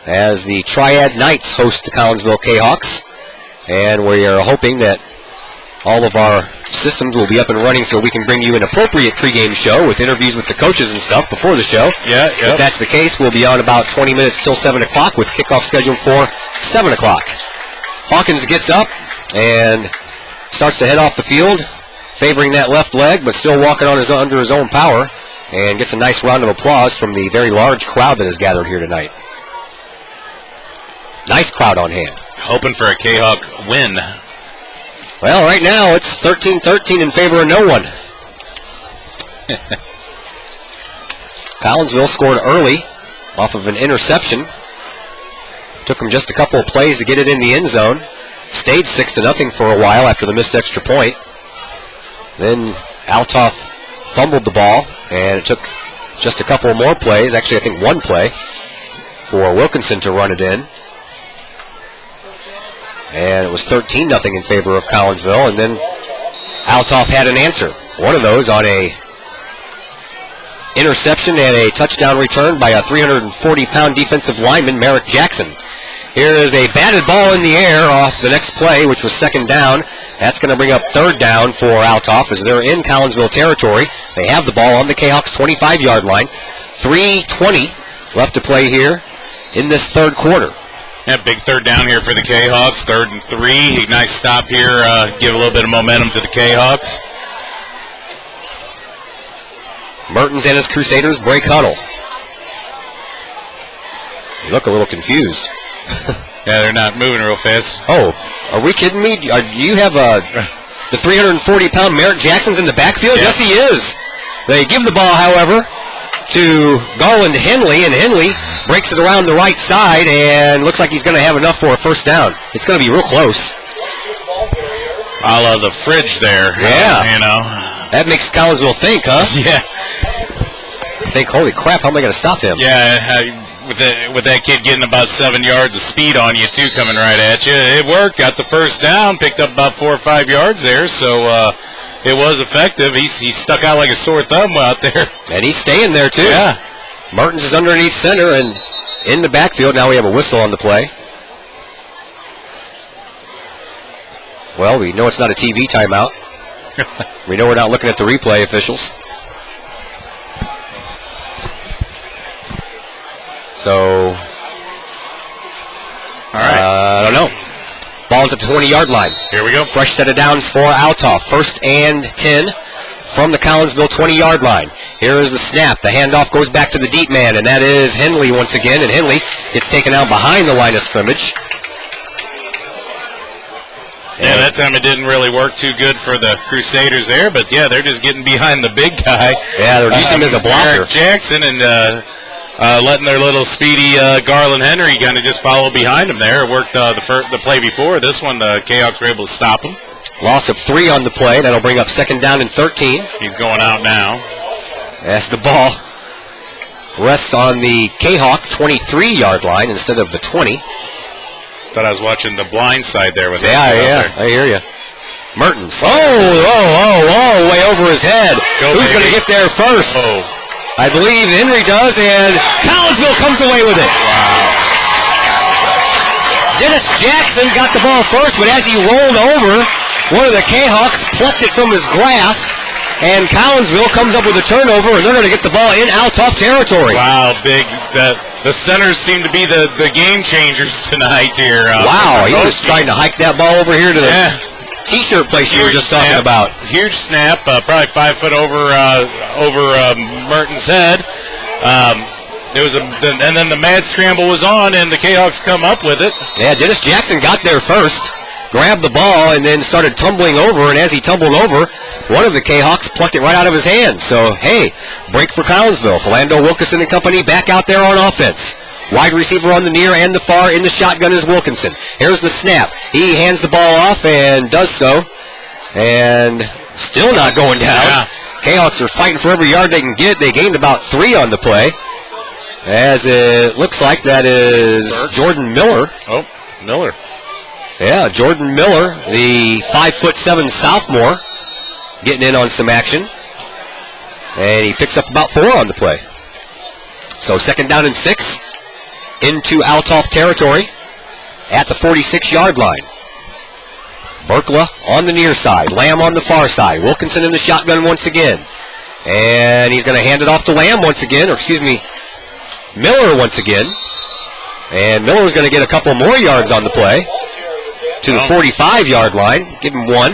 as the Triad Knights host the Collinsville Kahawks. And we are hoping that all of our systems will be up and running so we can bring you an appropriate pregame show with interviews with the coaches and stuff before the show. Yeah. If that's the case, we'll be on about 20 minutes till 7 o'clock with kickoff scheduled for 7 o'clock. Hawkins gets up and starts to head off the field, favoring that left leg, but still walking on under his own power, and gets a nice round of applause from the very large crowd that has gathered here tonight. Nice crowd on hand. Hoping for a Kahok win. Well, right now it's 13-13 in favor of no one. Collinsville scored early off of an interception. Took him just a couple of plays to get it in the end zone. Stayed 6-0 for a while after the missed extra point. Then Althoff fumbled the ball, and it took just a couple more plays, actually I think one play, for Wilkinson to run it in. And it was 13-0 in favor of Collinsville, and then Althoff had an answer. One of those on a interception and a touchdown return by a 340-pound defensive lineman, Merrick Jackson. Here is a batted ball in the air off the next play, which was second down. That's going to bring up third down for Althoff as they're in Collinsville territory. They have the ball on the Kahoks' 25-yard line. 3:20 left to play here in this third quarter. Yeah, big third down here for the Kahawks. 3rd and 3. Nice stop here. Give a little bit of momentum to the Kahawks. Mertens and his Crusaders break huddle. They look a little confused. Yeah, they're not moving real fast. Oh, are we kidding me? Do you have the 340-pound Merrick Jackson's in the backfield? Yeah. Yes, he is. They give the ball, however, to Garland Henley, and Henley breaks it around the right side, and looks like he's going to have enough for a first down. It's going to be real close. A la the fridge there. Yeah. You know. That makes Collinsville think, huh? Yeah. Think, holy crap, how am I going to stop him? Yeah, with that kid getting about 7 yards of speed on you, too, coming right at you. It worked. Got the first down. Picked up about 4 or 5 yards there, so it was effective. He stuck out like a sore thumb out there. And he's staying there, too. Yeah. Mertens is underneath center and in the backfield. Now we have a whistle on the play. Well, we know it's not a TV timeout. We know we're not looking at the replay officials. So, all right. I don't know. Ball's at the 20-yard line. Here we go. Fresh set of downs for Althoff. 1st and 10 from the Collinsville 20-yard line. Here is the snap. The handoff goes back to the deep man, and that is Henley once again. And Henley gets taken out behind the line of scrimmage. Yeah, that time it didn't really work too good for the Crusaders there, but yeah, they're just getting behind the big guy. Yeah, they're using him as a blocker. Merrick Jackson and letting their little speedy Garland Henry kind of just follow behind him there. It worked the play before. This one, the Kahawks were able to stop him. Loss of 3 on the play. That'll bring up 2nd down and 13. He's going out now. As the ball rests on the Kahawk 23-yard line instead of the 20. Thought I was watching the blind side there with that. Yeah, I hear you. Mertens. Oh, way over his head. Who's going to get there first? Oh. I believe Henry does, and Collinsville comes away with it. Wow. Dennis Jackson got the ball first, but as he rolled over, one of the Kahawks plucked it from his grasp, and Collinsville comes up with a turnover, and they're going to get the ball in Althoff territory. Wow, big. The centers seem to be the game changers tonight here. Wow, he was trying to hike that ball over here to the T-shirt place you were just talking about. Huge snap, probably 5 foot over Mertens' head. And then the mad scramble was on, and the Kahawks come up with it. Yeah, Dennis Jackson got there first, grabbed the ball, and then started tumbling over. And as he tumbled over, one of the Kahawks plucked it right out of his hands. So, hey, break for Collinsville. Philando Wilkinson and company back out there on offense. Wide receiver on the near and the far. In the shotgun is Wilkinson. Here's the snap. He hands the ball off and does so. And still not going down. Yeah. Kahawks are fighting for every yard they can get. They gained about 3 on the play. As it looks like that is Jordan Miller. Oh, Miller. Yeah, Jordan Miller, the 5'7" sophomore, getting in on some action. And he picks up about 4 on the play. So 2nd down and 6 into Althoff territory at the 46-yard line. Berkla on the near side, Lamb on the far side. Wilkinson in the shotgun once again. And he's going to hand it off to Lamb once again, or excuse me, Miller once again. And Miller's going to get a couple more yards on the play to the 45-yard line. Give him 1.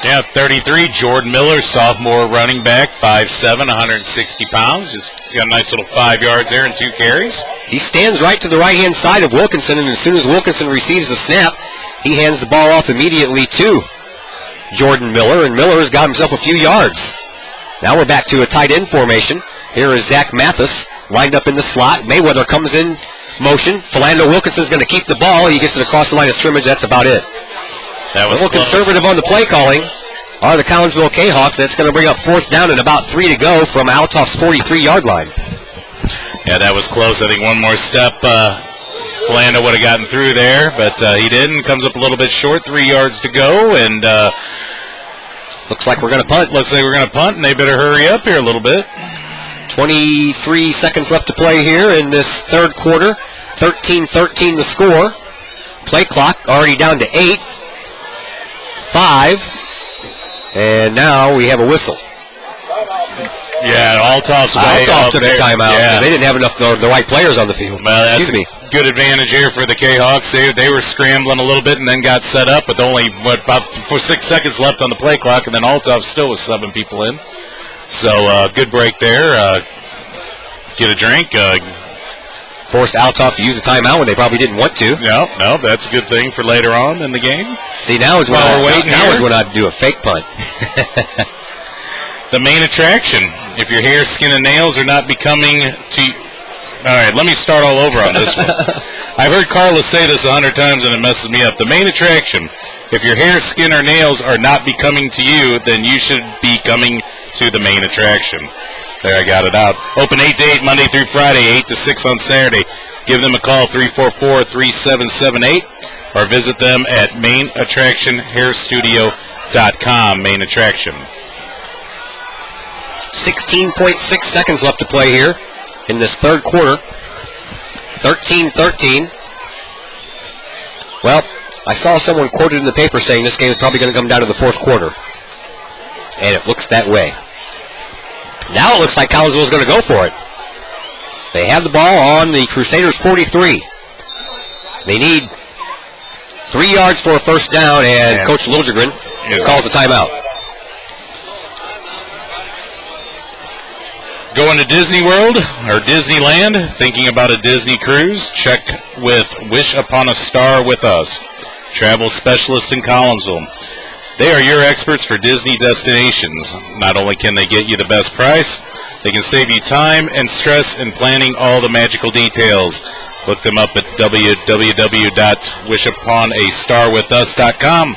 Yeah, 33, Jordan Miller, sophomore running back, 5'7", 160 pounds. Just got a nice little 5 yards there and 2 carries. He stands right to the right-hand side of Wilkinson, and as soon as Wilkinson receives the snap, he hands the ball off immediately to Jordan Miller, and Miller's got himself a few yards. Now we're back to a tight end formation. Here is Zach Mathis lined up in the slot. Mayweather comes in motion. Philando Wilkinson's going to keep the ball. He gets it across the line of scrimmage. That's about it. That was a little conservative on the play calling are the Collinsville Kahawks. That's going to bring up 4th down and about 3 to go from Althoff's 43-yard line. Yeah, that was close. I think one more step, Philando would have gotten through there, but he didn't. Comes up a little bit short, 3 yards to go, and looks like we're going to punt. Looks like we're going to punt, and they better hurry up here a little bit. 23 seconds left to play here in this third quarter. 13-13 the score. Play clock already down to 8. 5. And now we have a whistle. Yeah, Althoff's way Althoff up took there. a timeout because they didn't have enough the right players on the field. Well, that's Excuse me. Good advantage here for the Kahawks. They were scrambling a little bit and then got set up with only about 6 seconds left on the play clock, and then Althoff still was subbing people in. So good break there. Get a drink. Forced Althoff to use the timeout when they probably didn't want to. No, that's a good thing for later on in the game. See, now is when I do a fake punt. The main attraction. If your hair, skin, and nails are not becoming to... All right, let me start all over on this one. I've heard Carlos say this 100 times and it messes me up. The main attraction. If your hair, skin, or nails are not becoming to you, then you should be coming to the main attraction. There, I got it out. Open 8 to 8 Monday through Friday, 8 to 6 on Saturday. Give them a call, 344-3778, or visit them at mainattractionhairstudio.com. Main Attraction. 16.6 seconds left to play here in this third quarter. 13-13. Well, I saw someone quoted in the paper saying this game is probably going to come down to the fourth quarter. And it looks that way. Now it looks like Collinsville is going to go for it. They have the ball on the Crusaders' 43. They need 3 yards for a first down, and Coach Liljegren calls a timeout. Going to Disney World or Disneyland, thinking about a Disney cruise? Check with Wish Upon a Star with us. Travel specialist in Collinsville. They are your experts for Disney destinations. Not only can they get you the best price, they can save you time and stress in planning all the magical details. Look them up at www.wishuponastarwithus.com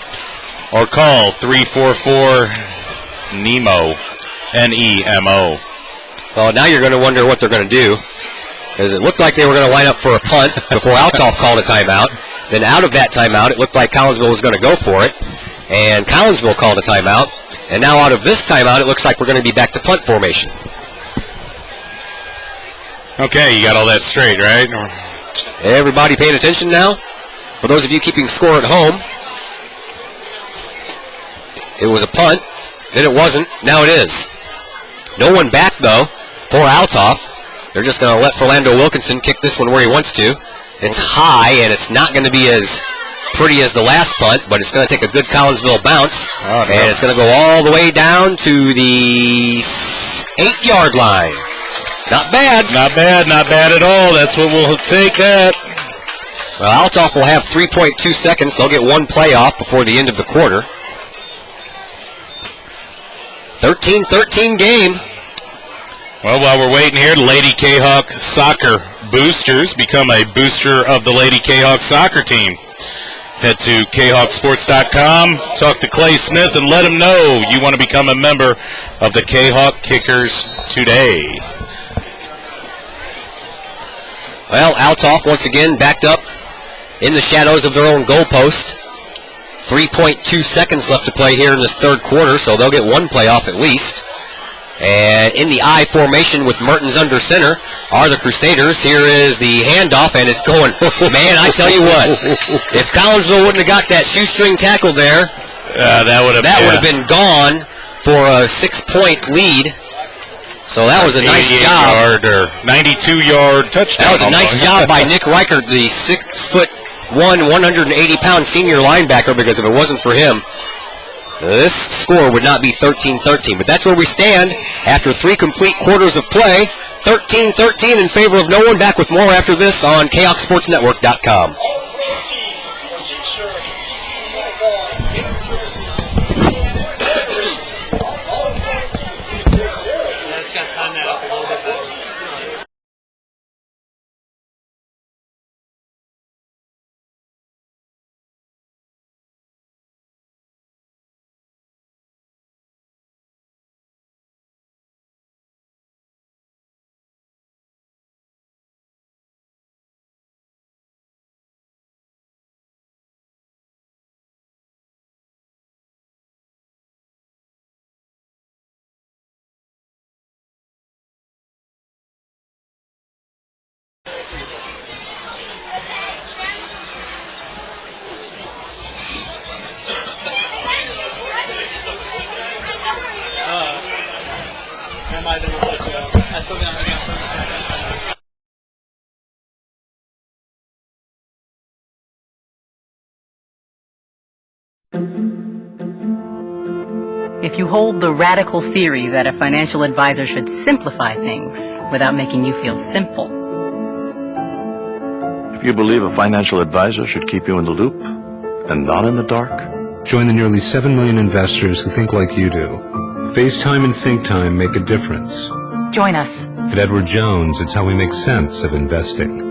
or call 344-NEMO, N-E-M-O. Well, now you're going to wonder what they're going to do, because it looked like they were going to line up for a punt before Althoff called a timeout. Then out of that timeout, it looked like Collinsville was going to go for it, and Collinsville called a timeout. And now out of this timeout, it looks like we're going to be back to punt formation. Okay, you got all that straight, right? Everybody paying attention now? For those of you keeping score at home, it was a punt, then it wasn't, now it is. No one back, though, for Althoff. They're just going to let Philando Wilkinson kick this one where he wants to. It's high, and it's not going to be as pretty as the last punt, but it's going to take a good Collinsville bounce, and it's going to go all the way down to the 8-yard line. Not bad. Not bad, not bad at all. That's what we'll take that. Well, Althoff will have 3.2 seconds. They'll get one play off before the end of the quarter. 13-13 game. Well, while we're waiting here, the Lady Kahok Soccer Boosters become a booster of the Lady Kahok soccer team. Head to KahokSports.com, talk to Clay Smith, and let him know you want to become a member of the Kahok Kickers today. Well, Althoff once again backed up in the shadows of their own goalpost. 3.2 seconds left to play here in this third quarter, so they'll get one play off at least. And in the I formation with Mertens under center are the Crusaders. Here is the handoff, and it's going. Man, I tell you what, if Collinsville wouldn't have got that shoestring tackle there, that would have been gone for a 6-point lead. So that was a nice job. 92-yard touchdown. That was a nice job by Nick Reichert, the 6'1", 180-pound senior linebacker, because if it wasn't for him, this score would not be 13-13. But that's where we stand after 3 complete quarters of play. 13-13 in favor of no one. Back with more after this on KahokSportsNetwork.com. It's got time that up a little bit. I think so too. I still got my for a second. If you hold the radical theory that a financial advisor should simplify things without making you feel simple. If you believe a financial advisor should keep you in the loop and not in the dark. Join the nearly 7 million investors who think like you do. FaceTime and Think Time make a difference. Join us. At Edward Jones, it's how we make sense of investing.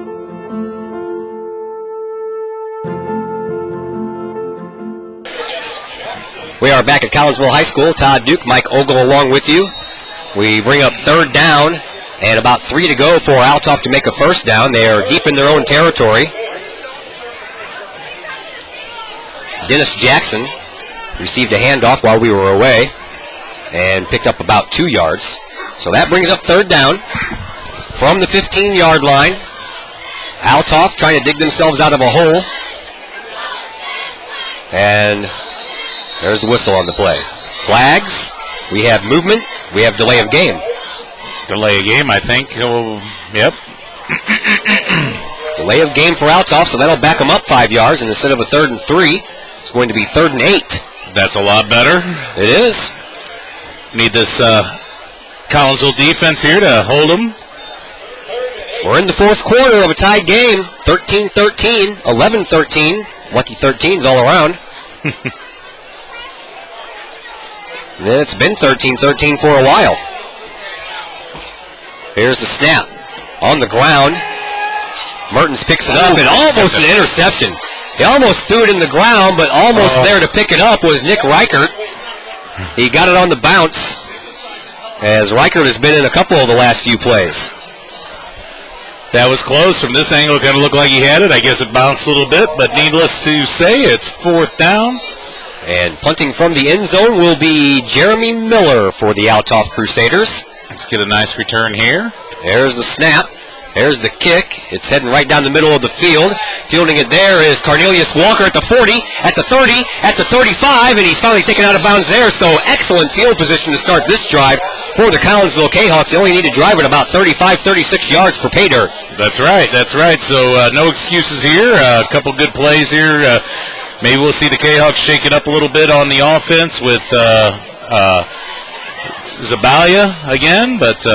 We are back at Collinsville High School. Todd Duke, Mike Ogle along with you. We bring up third down and about 3 to go for Althoff to make a first down. They are deep in their own territory. Dennis Jackson received a handoff while we were away and picked up about 2 yards. So that brings up third down from the 15-yard line. Althoff trying to dig themselves out of a hole. And there's the whistle on the play. Flags. We have movement. We have delay of game. Delay of game, I think. Oh, yep. Delay of game for Althoff, so that'll back them up 5 yards. And instead of a 3rd and 3, it's going to be 3rd and 8. That's a lot better. It is. Need this Collinsville defense here to hold them. We're in the fourth quarter of a tied game. 13-13, 11-13. Lucky 13s all around. And it's been 13-13 for a while. Here's the snap. On the ground. Mertens picks it up and almost an interception. He almost threw it in the ground, but almost there to pick it up was Nick Reichert. He got it on the bounce, as Reichert has been in a couple of the last few plays. That was close. From this angle, it kind of looked like he had it. I guess it bounced a little bit, but needless to say, it's fourth down. And punting from the end zone will be Jeremy Miller for the Althoff Crusaders. Let's get a nice return here. There's the snap. There's the kick. It's heading right down the middle of the field. Fielding it there is Cornelius Walker at the 40, at the 30, at the 35, and he's finally taken out of bounds there. So excellent field position to start this drive for the Collinsville Kahawks. They only need to drive it about 35, 36 yards for pay dirt. That's right. That's right. So no excuses here. A couple good plays here. Maybe we'll see the Kahawks shake it up a little bit on the offense with Zabalia again, but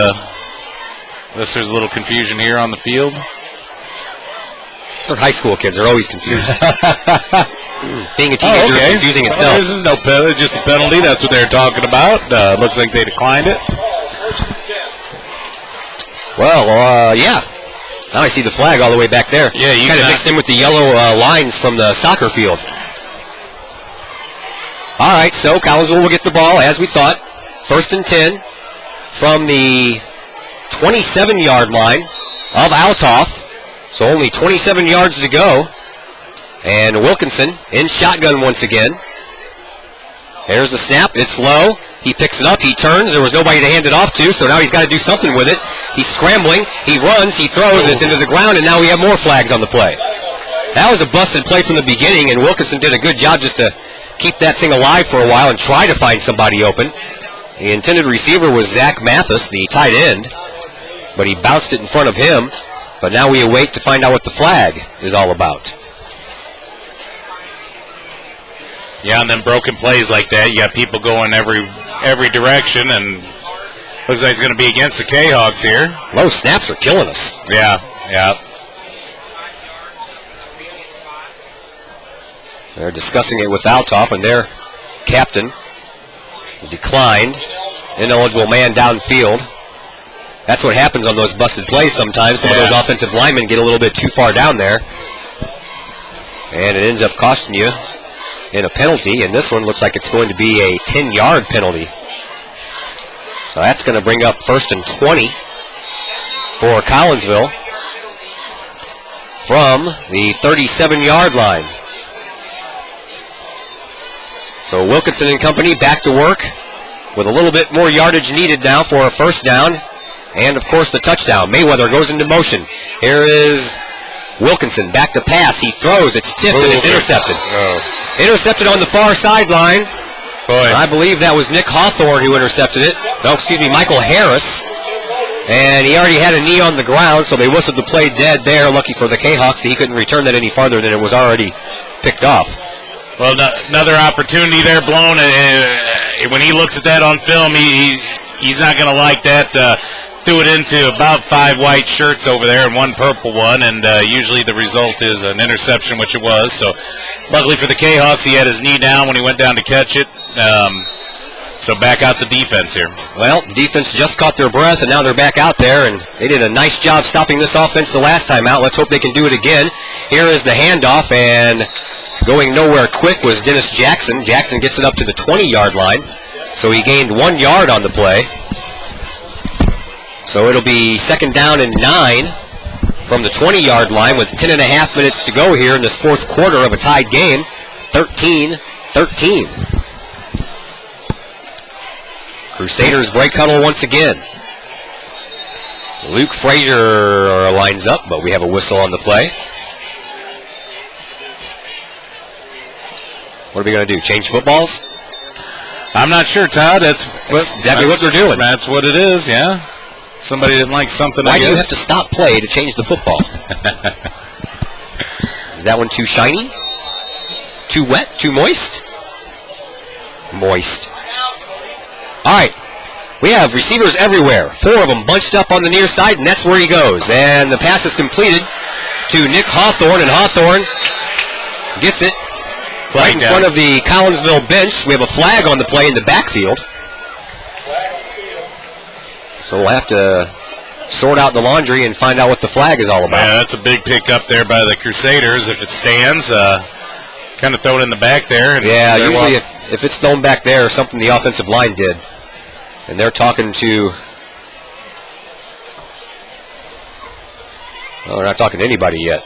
unless there's a little confusion here on the field. For high school kids, they're always confused. Being a teenager is confusing itself. This is no penalty, just a penalty. That's what they're talking about. Looks like they declined it. Well, yeah. Now I see the flag all the way back there. Yeah, you kind of mixed in with the yellow lines from the soccer field. All right, so Collinsville will get the ball as we thought. 1st and 10 from the 27-yard line of Althoff. So only 27 yards to go. And Wilkinson in shotgun once again. There's the snap. It's low. He picks it up. He turns. There was nobody to hand it off to, so now he's got to do something with it. He's scrambling. He runs. He throws. It's into the ground, and now we have more flags on the play. That was a busted play from the beginning, and Wilkinson did a good job just to keep that thing alive for a while and try to find somebody open. The intended receiver was Zach Mathis, the tight end, but he bounced it in front of him. But now we await to find out what the flag is all about. Yeah, and then broken plays like that, you got people going every direction, and looks like it's going to be against the Kahawks here. Low snaps are killing us. Yeah, yeah. They're discussing it with Althoff, and their captain declined. Ineligible man downfield. That's what happens on those busted plays sometimes. Some of those offensive linemen get a little bit too far down there. And it ends up costing you in a penalty, and this one looks like it's going to be a 10-yard penalty. So that's going to bring up 1st and 20 for Collinsville from the 37-yard line. So Wilkinson and company back to work with a little bit more yardage needed now for a first down and, of course, the touchdown. Mayweather goes into motion. Here is Wilkinson back to pass. He throws. It's tipped and it's intercepted. Intercepted on the far sideline. Boy. I believe that was Nick Hawthorne who intercepted it. No, excuse me, Michael Harris. And he already had a knee on the ground, so they whistled the play dead there. Lucky for the Kahawks that he couldn't return that any farther than it was already picked off. Well, another opportunity there blown. When he looks at that on film, he's not going to like that. Threw it into about 5 white shirts over there and 1 purple one, and usually the result is an interception, which it was. So luckily for the Kahawks, he had his knee down when he went down to catch it. So back out the defense here. Well, defense just caught their breath, and now they're back out there, and they did a nice job stopping this offense the last time out. Let's hope they can do it again. Here is the handoff, and going nowhere quick was Dennis Jackson. Jackson gets it up to the 20-yard line, so he gained 1 yard on the play. So it'll be 2nd down and 9 from the 20-yard line with 10.5 minutes to go here in this 4th quarter of a tied game, 13-13. Crusaders break huddle once again. Luke Frazier lines up, but we have a whistle on the play. What are we going to do, change footballs? I'm not sure, Todd. That's exactly what they're doing. That's what it is, yeah. Somebody didn't like something, Why I guess. do you have to stop play to change the football? Is that one too shiny? Too wet? Too moist? Moist. All right. We have receivers everywhere. 4 of them bunched up on the near side, and that's where he goes. And the pass is completed to Nick Hawthorne, and Hawthorne gets it right in front of the Collinsville bench. We have a flag on the play in the backfield. So we'll have to sort out the laundry and find out what the flag is all about. Yeah, that's a big pick up there by the Crusaders. If it stands, kind of throw it in the back there. And yeah, usually if it's thrown back there, something the offensive line did. And they're talking to... Well, they're not talking to anybody yet.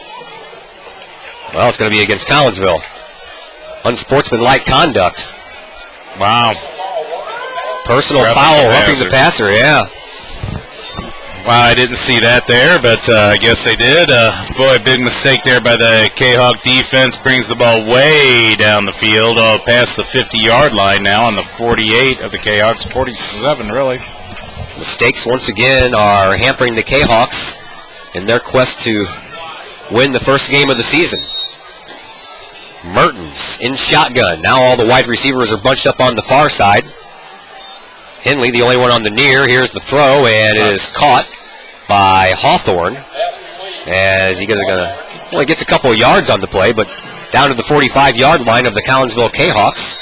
Well, it's going to be against Collinsville. Unsportsmanlike conduct. Wow. Personal foul, roughing the passer, yeah. Wow, I didn't see that there, but I guess they did. Boy, big mistake there by the Kahok defense. Brings the ball way down the field, past the 50-yard line now on the 48 of the Kahawks. 47, really. Mistakes, once again, are hampering the Kahawks in their quest to win the first game of the season. Mertens in shotgun. Now all the wide receivers are bunched up on the far side. Henley, the only one on the near. Here's the throw, and it is caught by Hawthorne. As he only gets a couple of yards on the play, but down to the 45-yard line of the Collinsville Kahawks.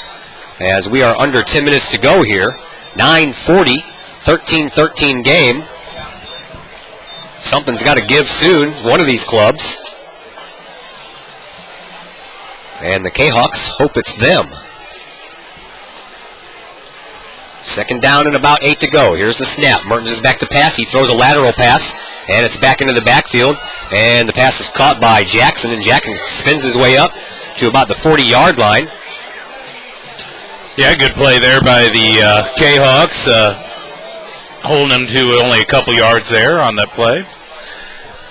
As we are under 10 minutes to go here. 9:40, 13-13 game. Something's got to give soon, one of these clubs. And the Kahawks hope it's them. 2nd down and about 8 to go. Here's the snap. Mertens is back to pass. He throws a lateral pass, and it's back into the backfield. And the pass is caught by Jackson, and Jackson spins his way up to about the 40-yard line. Yeah, good play there by the Kahawks, holding them to only a couple yards there on that play.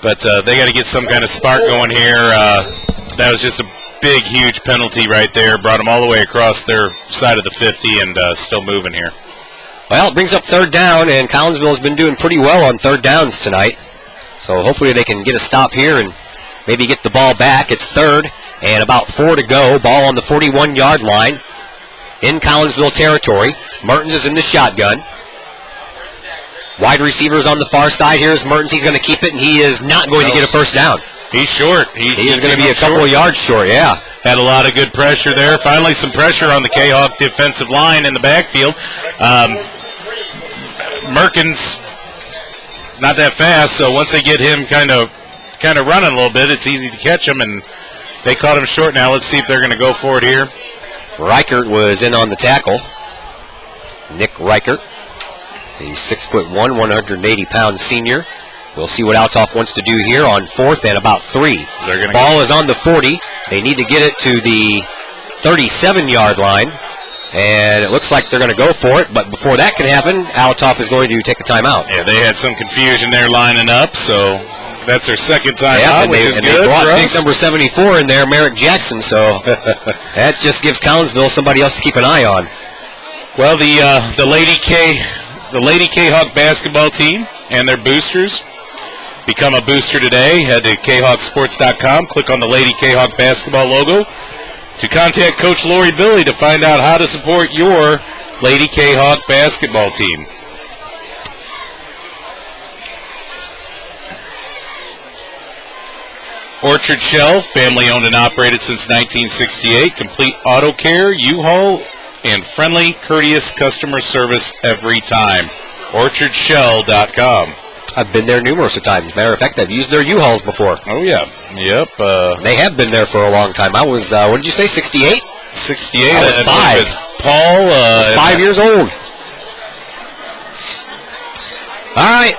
But they got to get some kind of spark going here. That was just a big, huge penalty right there. Brought them all the way across their side of the 50 and still moving here. Well, it brings up 3rd down, and Collinsville has been doing pretty well on 3rd downs tonight. So hopefully they can get a stop here and maybe get the ball back. It's 3rd and about 4 to go. Ball on the 41-yard line in Collinsville territory. Mertens is in the shotgun. Wide receivers on the far side. Here's Mertens. He's going to keep it, and he is not going to get a first down. He's short. He is going to be a couple of yards short, yeah. Had a lot of good pressure there. Finally some pressure on the Kahawk defensive line in the backfield. Merkins not that fast, so once they get him kind of running a little bit, it's easy to catch him, and they caught him short now. Let's see if they're going to go for it here. Reichert was in on the tackle. Nick Reichert. He's 6'1", 180-pound senior. We'll see what Althoff wants to do here on 4th and about 3. Ball is on the 40. They need to get it to the 37-yard line. And it looks like they're going to go for it. But before that can happen, Althoff is going to take a timeout. Yeah, they had some confusion there lining up. So that's their 2nd timeout, which is good they brought for big us. number 74 in there, Merrick Jackson. So that just gives Collinsville somebody else to keep an eye on. Well, the Lady Kahok basketball team and their boosters. Become a booster today. Head to KahokSports.com. Click on the Lady Kahok basketball logo to contact Coach Lori Billy to find out how to support your Lady Kahok basketball team. Orchard Shell, family owned and operated since 1968. Complete auto care, U-Haul, and friendly, courteous customer service every time. OrchardShell.com. I've been there numerous of times. Matter of fact, I've used their U-Hauls before. Oh, yeah. Yep. They have been there for a long time. I was, what did you say, 68? 68. I was 5. With Paul. I was 5 years old. All right.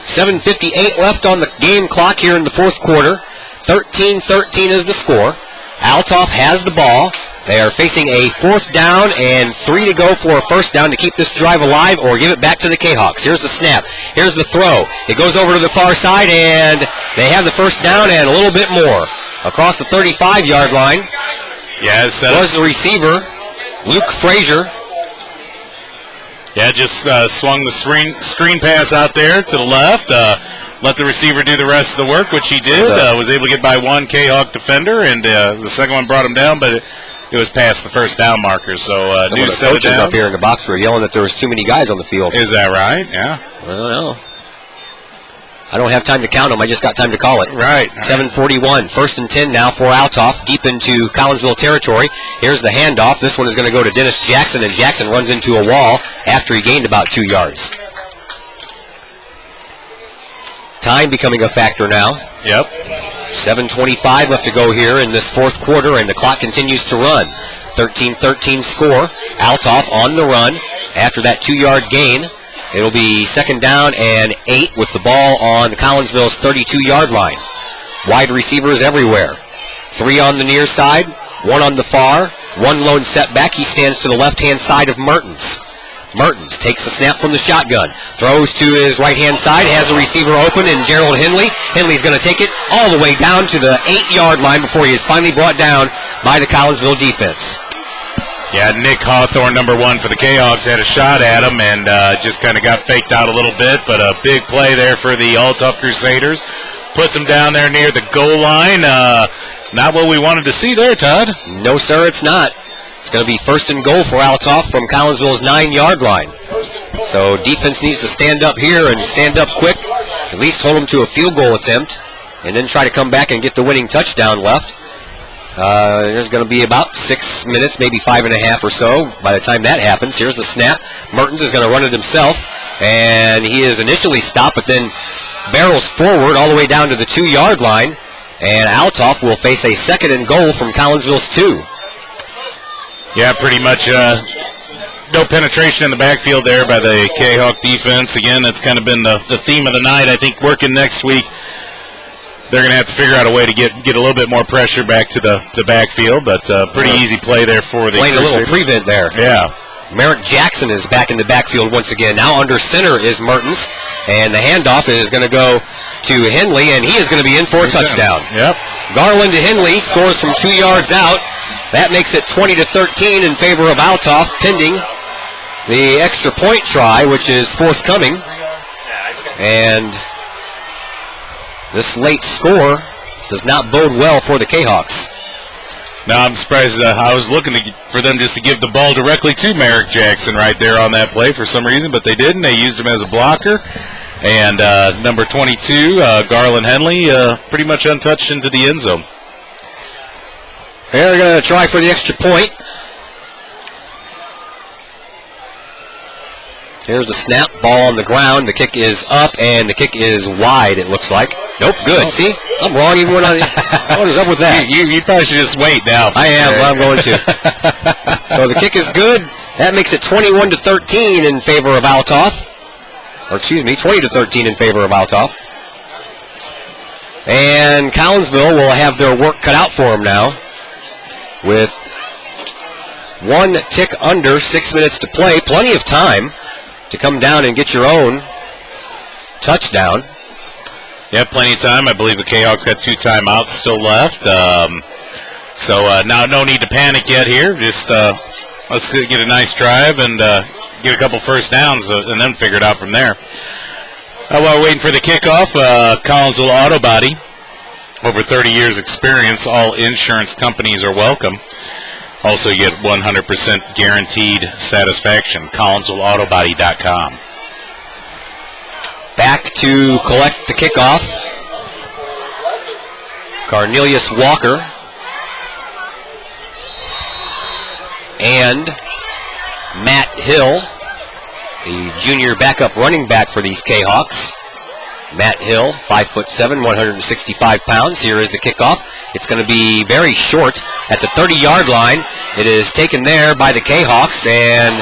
7:58 left on the game clock here in the fourth quarter. 13-13 is the score. Althoff has the ball. They are facing a fourth down and 3 to go for a first down to keep this drive alive or give it back to the Kahawks. Here's the snap. Here's the throw. It goes over to the far side, and they have the first down and a little bit more. Across the 35-yard line was the receiver, Luke Frazier. Yeah, just swung the screen pass out there to the left. Let the receiver do the rest of the work, which he did. Was able to get by one Kahawk defender, and the second one brought him down, but it was past the first down marker. So some of the coaches up here in the box were yelling that there was too many guys on the field. Is that right? Yeah. Well, I don't have time to count them. I just got time to call it. Right. 7:41. First and 10 now for Althoff, deep into Collinsville territory. Here's the handoff. This one is going to go to Dennis Jackson, and Jackson runs into a wall after he gained about 2 yards. Time becoming a factor now. Yep. 7:25 left to go here in this fourth quarter, and the clock continues to run. 13-13 score. Althoff on the run after that 2-yard gain. It'll be second down and 8 with the ball on the Collinsville's 32-yard line. Wide receivers everywhere. 3 on the near side, 1 on the far, 1 lone setback. He stands to the left-hand side of Mertens. Mertens takes the snap from the shotgun, throws to his right-hand side, has a receiver open in Gerald Henley. Henley's going to take it all the way down to the 8-yard line before he is finally brought down by the Collinsville defense. Yeah, Nick Hawthorne, number 1 for the Kahawks, had a shot at him and just kind of got faked out a little bit, but a big play there for the Althoff Crusaders. Puts him down there near the goal line. Not what we wanted to see there, Todd. No, sir, it's not. It's going to be first and goal for Althoff from Collinsville's 9-yard line. So defense needs to stand up here and stand up quick, at least hold them to a field goal attempt, and then try to come back and get the winning touchdown left. There's going to be about 6 minutes, maybe 5.5 or so by the time that happens. Here's the snap. Mertens is going to run it himself, and he is initially stopped, but then barrels forward all the way down to the 2-yard line, and Althoff will face a second and goal from Collinsville's 2. Yeah, pretty much no penetration in the backfield there by the Kahawk defense. Again, that's kind of been the theme of the night. I think working next week, they're going to have to figure out a way to get a little bit more pressure back to the backfield, but pretty easy play there for the Playing a little prevent there. Yeah. Merrick Jackson is back in the backfield once again. Now under center is Mertens, and the handoff is going to go to Henley, and he is going to be in for a touchdown. Yep. Garland to Henley scores from 2 yards out. That makes it 20-13 in favor of Althoff, pending the extra point try, which is forthcoming. And this late score does not bode well for the Kahawks. No, I'm surprised. I was looking for them just to give the ball directly to Merrick Jackson right there on that play for some reason, but they didn't. They used him as a blocker. And number 22, Garland Henley, pretty much untouched into the end zone. They're going to try for the extra point. Here's the snap, ball on the ground. The kick is up, and the kick is wide, it looks like. Nope, good. See? I'm wrong even when what is up with that? You probably should just wait now. I am. I'm going to. So the kick is good. That makes it 21-13 in favor of Althoff. Or excuse me, 20-13 in favor of Althoff. And Collinsville will have their work cut out for them now, with 1 tick under 6 minutes to play. Plenty of time to come down and get your own touchdown. Yeah, plenty of time. I believe the Kahawks got 2 timeouts still left. So now no need to panic yet here. Just let's get a nice drive and get a couple first downs and then figure it out from there. While we're waiting for the kickoff, Collinsville Auto Body, over 30 years experience, all insurance companies are welcome. Also, you get 100% guaranteed satisfaction. CollinsvilleAutobody.com. Back to collect the kickoff. Cornelius Walker and Matt Hill, the junior backup running back for these Kahawks. Matt Hill, 5'7", 165 pounds. Here is the kickoff. It's going to be very short at the 30-yard line. It is taken there by the Kahawks, and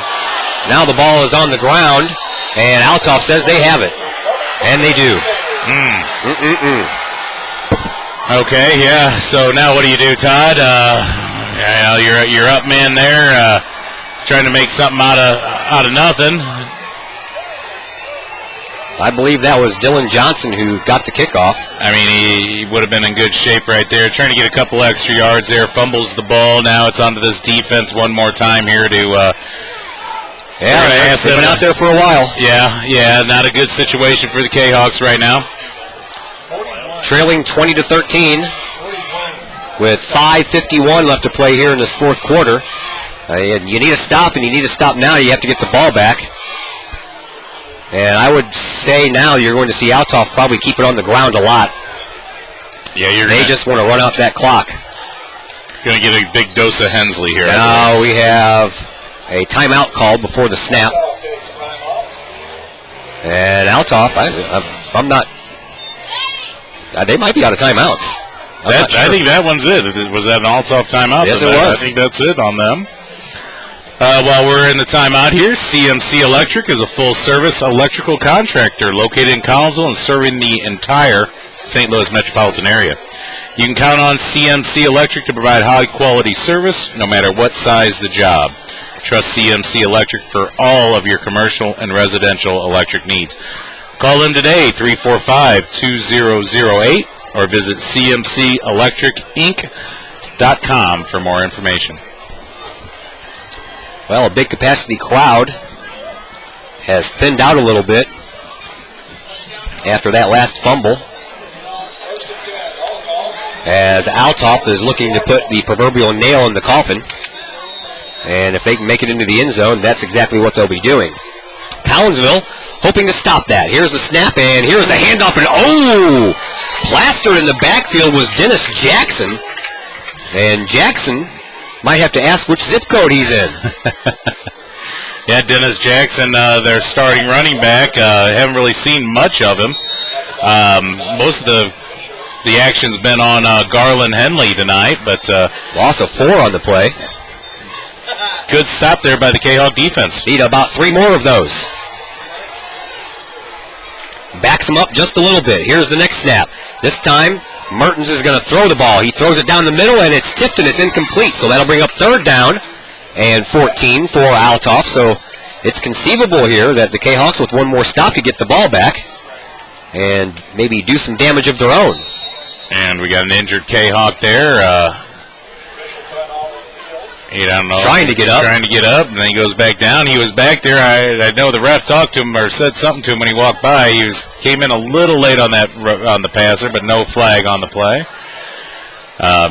now the ball is on the ground, and Althoff says they have it. And they do. Okay, yeah. So now what do you do, Todd? You're up man there, trying to make something out of nothing. I believe that was Dylan Johnson who got the kickoff. I mean, he would have been in good shape right there. Trying to get a couple extra yards there. Fumbles the ball. Now it's onto this defense one more time here to... they've been out there for a while. Yeah, not a good situation for the Kahawks right now. Trailing 20-13 with 5:51 left to play here in this fourth quarter. You need to stop, and you need to stop now. You have to get the ball back. And I would say now you're going to see Althoff probably keep it on the ground a lot. Yeah, they just want to run out that clock. Going to get a big dose of Hensley here. Now we have a timeout called before the snap. And Althoff, I'm not... they might be out of timeouts. I think that one's it. Was that an Althoff timeout? Yes, it was. I think that's it on them. While we're in the timeout here, CMC Electric is a full-service electrical contractor located in Collinsville and serving the entire St. Louis metropolitan area. You can count on CMC Electric to provide high-quality service no matter what size the job. Trust CMC Electric for all of your commercial and residential electric needs. Call in today, 345-2008, or visit cmcelectricinc.com for more information. Well, a big capacity crowd has thinned out a little bit after that last fumble, as Althoff is looking to put the proverbial nail in the coffin. And if they can make it into the end zone, that's exactly what they'll be doing. Collinsville hoping to stop that. Here's the snap, and here's the handoff, and plastered in the backfield was Dennis Jackson. And Jackson might have to ask which zip code he's in. Yeah, Dennis Jackson, their starting running back. Haven't really seen much of him. Most of the action's been on Garland Henley tonight, but loss of 4 on the play. Good stop there by the Kahok defense. Need about 3 more of those. Backs him up just a little bit. Here's the next snap. This time, Mertens is going to throw the ball. He throws it down the middle, and it's tipped, and it's incomplete. So that'll bring up 3rd down and 14 for Althoff. So it's conceivable here that the Kahawks, with one more stop, could get the ball back and maybe do some damage of their own. And we got an injured Kahok there. I don't know. Trying to get up, and then he goes back down. He was back there. I know the ref talked to him or said something to him when he walked by. Came in a little late on the passer, but no flag on the play.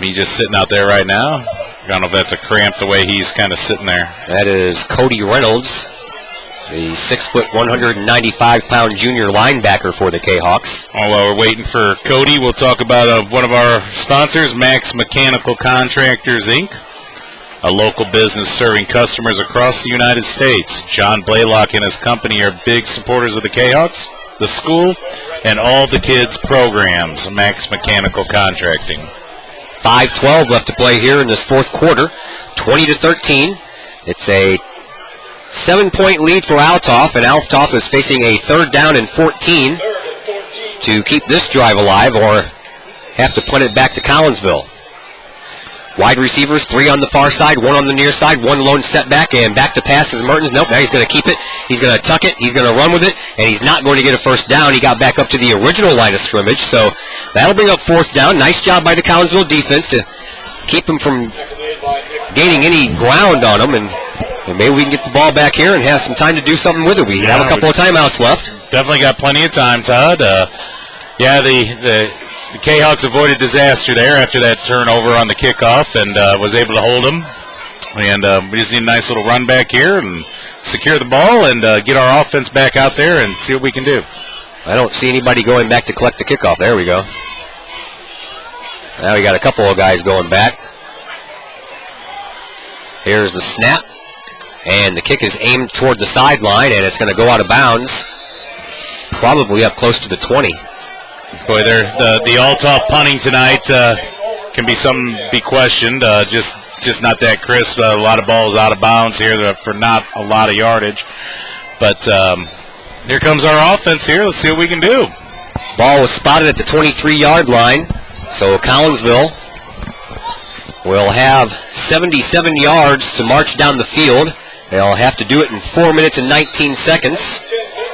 He's just sitting out there right now. I don't know if that's a cramp the way he's kind of sitting there. That is Cody Reynolds, the 6', 195-pound junior linebacker for the Kahawks. While we're waiting for Cody, we'll talk about one of our sponsors, Max Mechanical Contractors, Inc., a local business serving customers across the United States. John Blaylock and his company are big supporters of the Kahawks, the school, and all the kids' programs. Max Mechanical Contracting. 5:12 left to play here in this fourth quarter. 20-13. It's a 7-point lead for Althoff, and Althoff is facing a 3rd down and 14 to keep this drive alive, or have to punt it back to Collinsville. Wide receivers, 3 on the far side, 1 on the near side, 1 lone setback, and back to pass is Mertens. Nope, now he's going to keep it. He's going to tuck it. He's going to run with it, and he's not going to get a first down. He got back up to the original line of scrimmage, so that'll bring up 4th down. Nice job by the Collinsville defense to keep him from gaining any ground on him, and And maybe we can get the ball back here and have some time to do something with it. We have a couple of timeouts left. Definitely got plenty of time, Todd. The Kahawks avoided disaster there after that turnover on the kickoff and was able to hold them. And we just need a nice little run back here and secure the ball and get our offense back out there and see what we can do. I don't see anybody going back to collect the kickoff. There we go. Now we got a couple of guys going back. Here's the snap. And the kick is aimed toward the sideline, and it's going to go out of bounds. Probably up close to the 20. Boy, the Althoff punting tonight can be questioned. Just not that crisp. A lot of balls out of bounds here for not a lot of yardage. But here comes our offense here. Let's see what we can do. Ball was spotted at the 23-yard line. So Collinsville will have 77 yards to march down the field. They'll have to do it in 4 minutes and 19 seconds.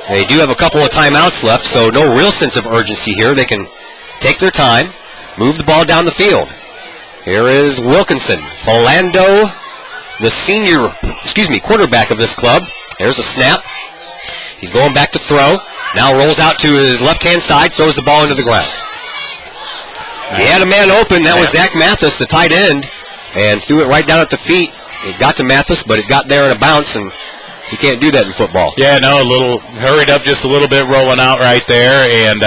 They do have a couple of timeouts left, so no real sense of urgency here. They can take their time, move the ball down the field. Here is Wilkinson. Philando, the senior, quarterback of this club. There's a snap. He's going back to throw. Now rolls out to his left-hand side, throws the ball into the ground. He had a man open. That was Zach Mathis, the tight end, and threw it right down at the feet. It got to Mathis, but it got there in a bounce, and you can't do that in football. Yeah, no, hurried up just a little bit, rolling out right there, and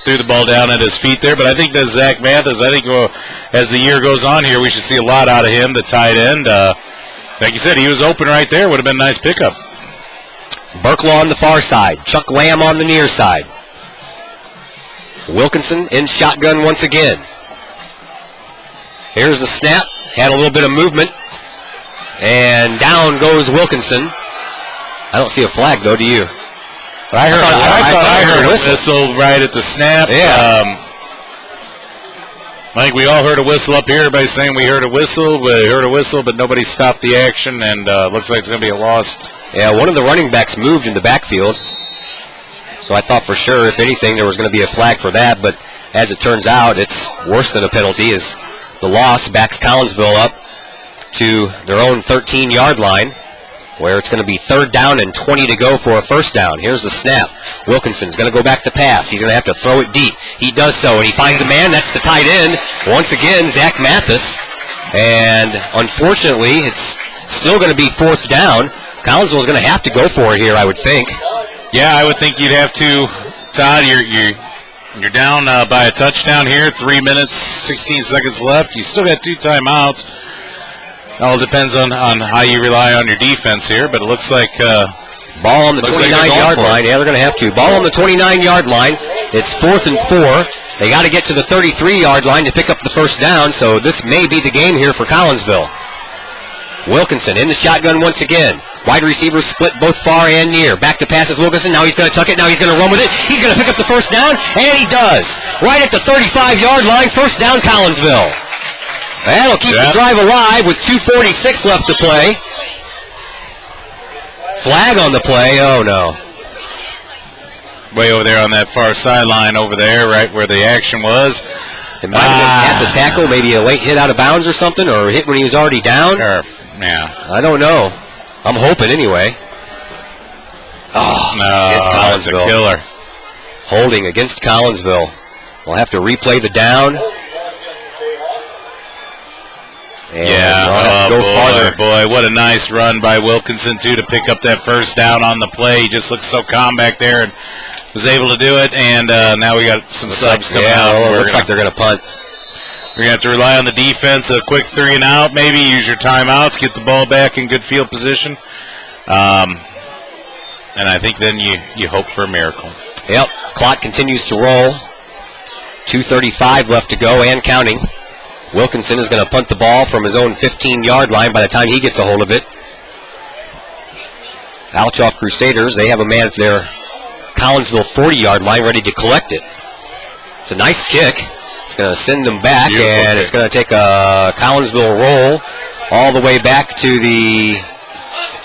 threw the ball down at his feet there. But I think that's Zach Mathis. I think as the year goes on here, we should see a lot out of him, the tight end. Like you said, he was open right there. Would have been a nice pickup. Burklaw on the far side. Chuck Lamb on the near side. Wilkinson in shotgun once again. Here's the snap. Had a little bit of movement. And down goes Wilkinson. I don't see a flag, though, do you? I heard a whistle right at the snap. Yeah. I think we all heard a whistle up here. Everybody's saying we heard a whistle. We heard a whistle, but nobody stopped the action, and looks like it's going to be a loss. Yeah, one of the running backs moved in the backfield. So I thought for sure, if anything, there was going to be a flag for that. But as it turns out, it's worse than a penalty, as the loss backs Collinsville up to their own 13-yard line, where it's going to be 3rd down and 20 to go for a first down. Here's the snap. Wilkinson's going to go back to pass. He's going to have to throw it deep. He does so, and he finds a man. That's the tight end. Once again, Zach Mathis. And unfortunately, it's still going to be 4th down. Collinsville's going to have to go for it here, I would think. Yeah, I would think you'd have to. Todd, you're down by a touchdown here. 3 minutes, 16 seconds left. You still got 2 timeouts. It all depends on how you rely on your defense here, but it looks like ball on the 29-yard line. Yeah, they're going to have to. Ball on the 29-yard line. It's 4th and 4. They got to get to the 33-yard line to pick up the first down, so this may be the game here for Collinsville. Wilkinson in the shotgun once again. Wide receivers split both far and near. Back to passes Wilkinson. Now he's going to tuck it. Now he's going to run with it. He's going to pick up the first down, and he does. Right at the 35-yard line, first down Collinsville. That'll keep the drive alive with 2:46 left to play. Flag on the play. Oh, no. Way over there on that far sideline over there, right where the action was. It might have been at the tackle, maybe a late hit out of bounds or something, or a hit when he was already down. Yeah. I don't know. I'm hoping anyway. Oh, no, it's Collinsville. That's a killer. Holding against Collinsville. We'll have to replay the down. And go farther. Boy, what a nice run by Wilkinson, too, to pick up that first down on the play. He just looked so calm back there and was able to do it. And now we got some subs coming out. Looks like they're going to punt. We're going to have to rely on the defense, a quick 3 and out, maybe use your timeouts, get the ball back in good field position. And I think then you hope for a miracle. Yep, clock continues to roll. 2:35 left to go and counting. Wilkinson is going to punt the ball from his own 15-yard line by the time he gets a hold of it. Althoff Crusaders, they have a man at their Collinsville 40-yard line ready to collect it. It's a nice kick. It's going to send them back, and it's going to take a Collinsville roll all the way back to the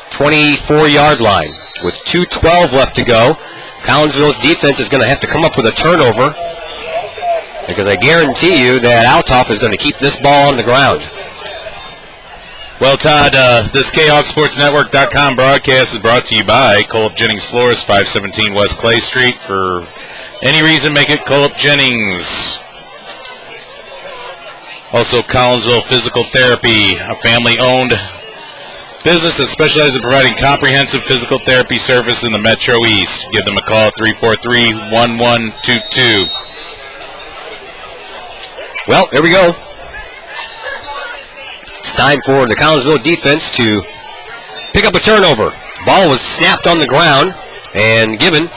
24-yard line. With 2:12 left to go, Collinsville's defense is going to have to come up with a turnover, because I guarantee you that Althoff is going to keep this ball on the ground. Well, Todd, this KahokSportsNetwork.com broadcast is brought to you by Colip Jennings Florist, 517 West Clay Street. For any reason, make it Colip Jennings. Also, Collinsville Physical Therapy, a family-owned business that specializes in providing comprehensive physical therapy service in the Metro East. Give them a call at 343-1122. Well, there we go. It's time for the Collinsville defense to pick up a turnover. Ball was snapped on the ground and given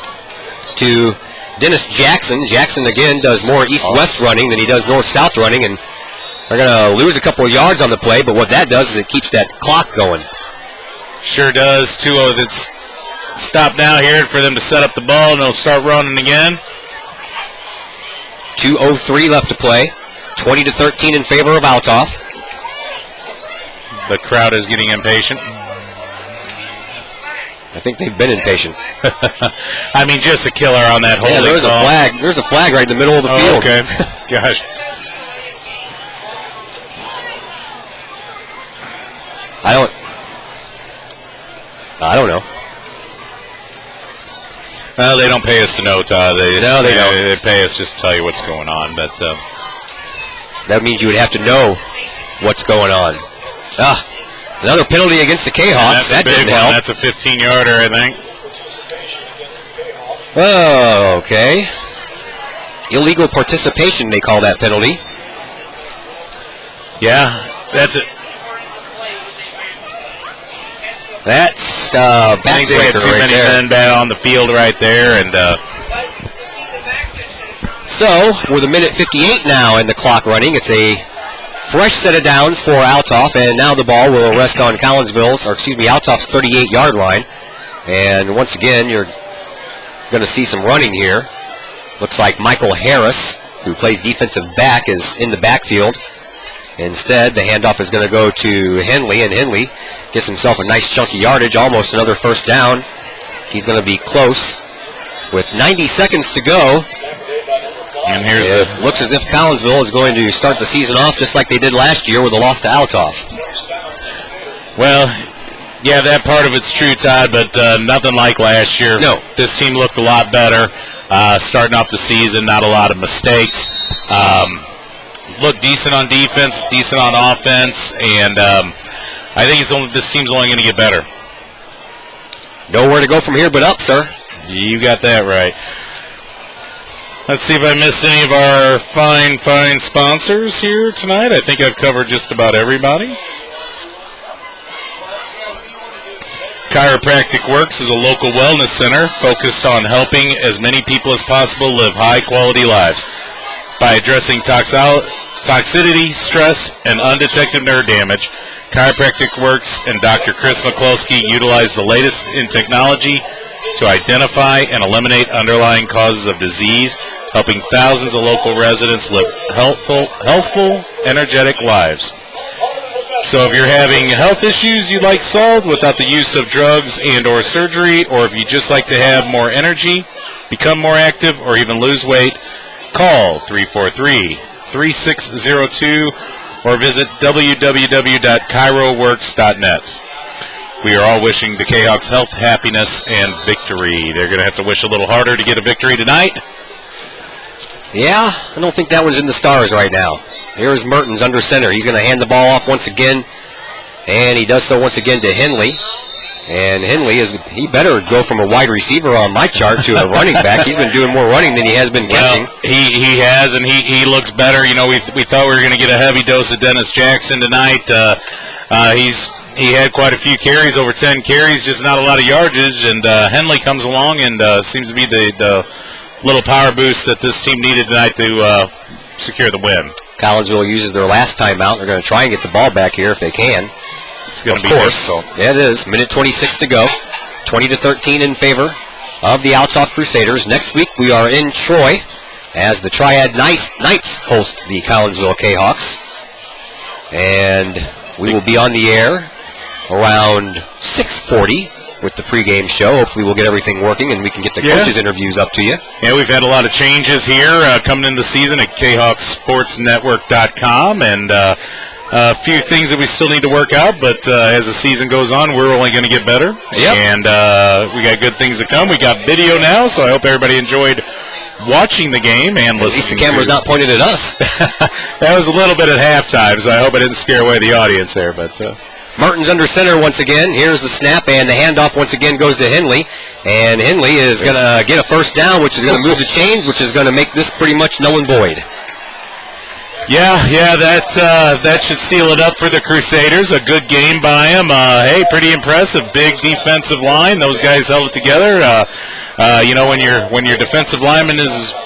to Dennis Jackson. Jackson, again, does more east-west running than he does north-south running, and they're going to lose a couple of yards on the play, but what that does is it keeps that clock going. Sure does. 2-0 that's stopped now here for them to set up the ball, and they'll start running again. 2:03 left to play. 20-13 in favor of Althoff. The crowd is getting impatient. I think they've been impatient. I mean, just a killer on that holding there's call. a flag. There's a flag right in the middle of the field. Okay. Gosh. I don't know. Well, they don't pay us to know, Todd. They don't. They pay us just to tell you what's going on. But that means you would have to know what's going on. Another penalty against the Kahawks. That didn't help. That's a 15-yarder, I think. Oh, okay. Illegal participation, they call that penalty. Yeah, that's it. That's I think they had backbreaker too right many there. men back on the field right there, and So, with 1:58 now and the clock running, it's a fresh set of downs for Althoff, and now the ball will rest on Althoff's 38-yard line. And once again, you're going to see some running here. Looks like Michael Harris, who plays defensive back, is in the backfield. Instead, the handoff is going to go to Henley, and Henley gets himself a nice chunky yardage, almost another first down. He's going to be close with 90 seconds to go. And here's it looks as if Collinsville is going to start the season off just like they did last year with a loss to Althoff. Well, yeah, that part of it's true, Todd, but nothing like last year. No. This team looked a lot better. Starting off the season, not a lot of mistakes. Looked decent on defense, decent on offense, and I think this team's only going to get better. Nowhere to go from here but up, sir. You got that right. Let's see if I missed any of our fine sponsors here tonight. I think I've covered just about everybody. Chiropractic Works is a local wellness center focused on helping as many people as possible live high-quality lives by addressing toxicity, stress, and undetected nerve damage. Chiropractic Works and Dr. Chris McCloskey utilize the latest in technology to identify and eliminate underlying causes of disease, helping thousands of local residents live healthful, energetic lives. So if you're having health issues you'd like solved without the use of drugs and or surgery, or if you just like to have more energy, become more active, or even lose weight, call 343-3602 or visit www.chiroworks.net. We are all wishing the Kahawks health, happiness, and victory. They're going to have to wish a little harder to get a victory tonight. Yeah, I don't think that one's in the stars right now. Here's Mertens under center. He's going to hand the ball off once again, and he does so once again to Henley. And Henley, he better go from a wide receiver on my chart to a running back. He's been doing more running than he has been catching. Well, he has, and he looks better. You know, we thought we were going to get a heavy dose of Dennis Jackson tonight. He had quite a few carries, over 10 carries, just not a lot of yardage. And Henley comes along and seems to be the little power boost that this team needed tonight to secure the win. Collinsville uses their last timeout. They're going to try and get the ball back here if they can. It's going to be difficult. Yeah, it is. 1:26 to go. 20-13 in favor of the Althoff Crusaders. Next week we are in Troy as the Triad Knights host the Collinsville Kahawks. And we will be on the air around 6:40 with the pregame show. Hopefully we'll get everything working and we can get the coaches' interviews up to you. Yeah, we've had a lot of changes here coming in the season at KahokSportsNetwork.com, and a few things that we still need to work out, but as the season goes on, we're only going to get better. Yep. And we got good things to come. We got video now, so I hope everybody enjoyed watching the game and listening. At least the camera's not pointed at us. That was a little bit at halftime, so I hope I didn't scare away the audience there. But Martin's under center once again. Here's the snap, and the handoff once again goes to Henley. And Henley is going to get a first down, which is going to move the chains, which is going to make this pretty much null and void. Yeah, that should seal it up for the Crusaders. A good game by them. Hey, pretty impressive. Big defensive line. Those guys held it together. When your defensive lineman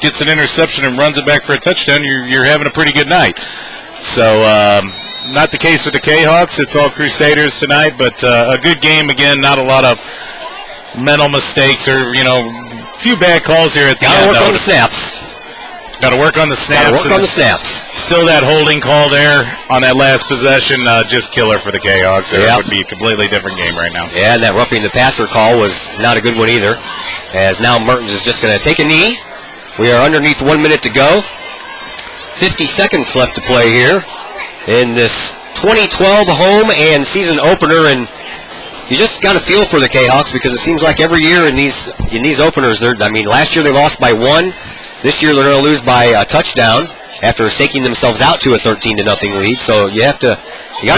gets an interception and runs it back for a touchdown, you're having a pretty good night. So, not the case with the Kahawks. It's all Crusaders tonight, but a good game again. Not a lot of mental mistakes or few bad calls here at the end. Got to work on the snaps. Got to work on the snaps. Still that holding call there on that last possession, just killer for the Kahawks. It would be a completely different game right now. Yeah, and that roughing the passer call was not a good one either, as now Mertens is just going to take a knee. We are underneath 1 minute to go. 50 seconds left to play here in this 2012 home and season opener, and you just got to feel for the Kahawks because it seems like every year in these openers, last year they lost by 1. This year they're going to lose by a touchdown after staking themselves out to a 13-0 lead. So you got to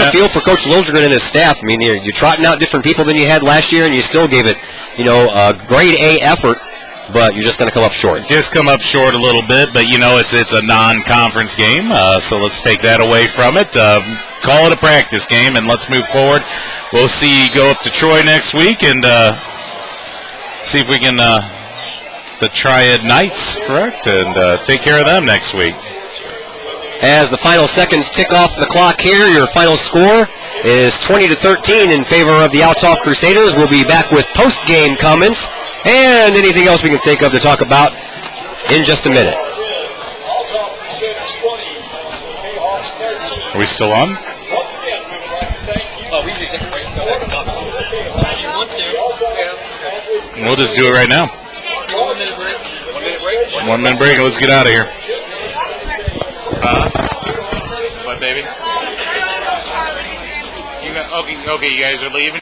feel for Coach Lildgren and his staff. I mean, you're trotting out different people than you had last year, and you still gave it, a grade A effort, but you're just going to come up short. Just come up short a little bit, but it's a non-conference game, so let's take that away from it. Call it a practice game, and let's move forward. We'll see you go up to Troy next week and see if we can. The Triad Knights, correct? And take care of them next week. As the final seconds tick off the clock here, your final score is 20-13 in favor of the Althoff Crusaders. We'll be back with post-game comments and anything else we can think of to talk about in just a minute. Are we still on? We'll just do it right now. 1 minute break. Let's get out of here. What, baby? Okay, you guys are leaving?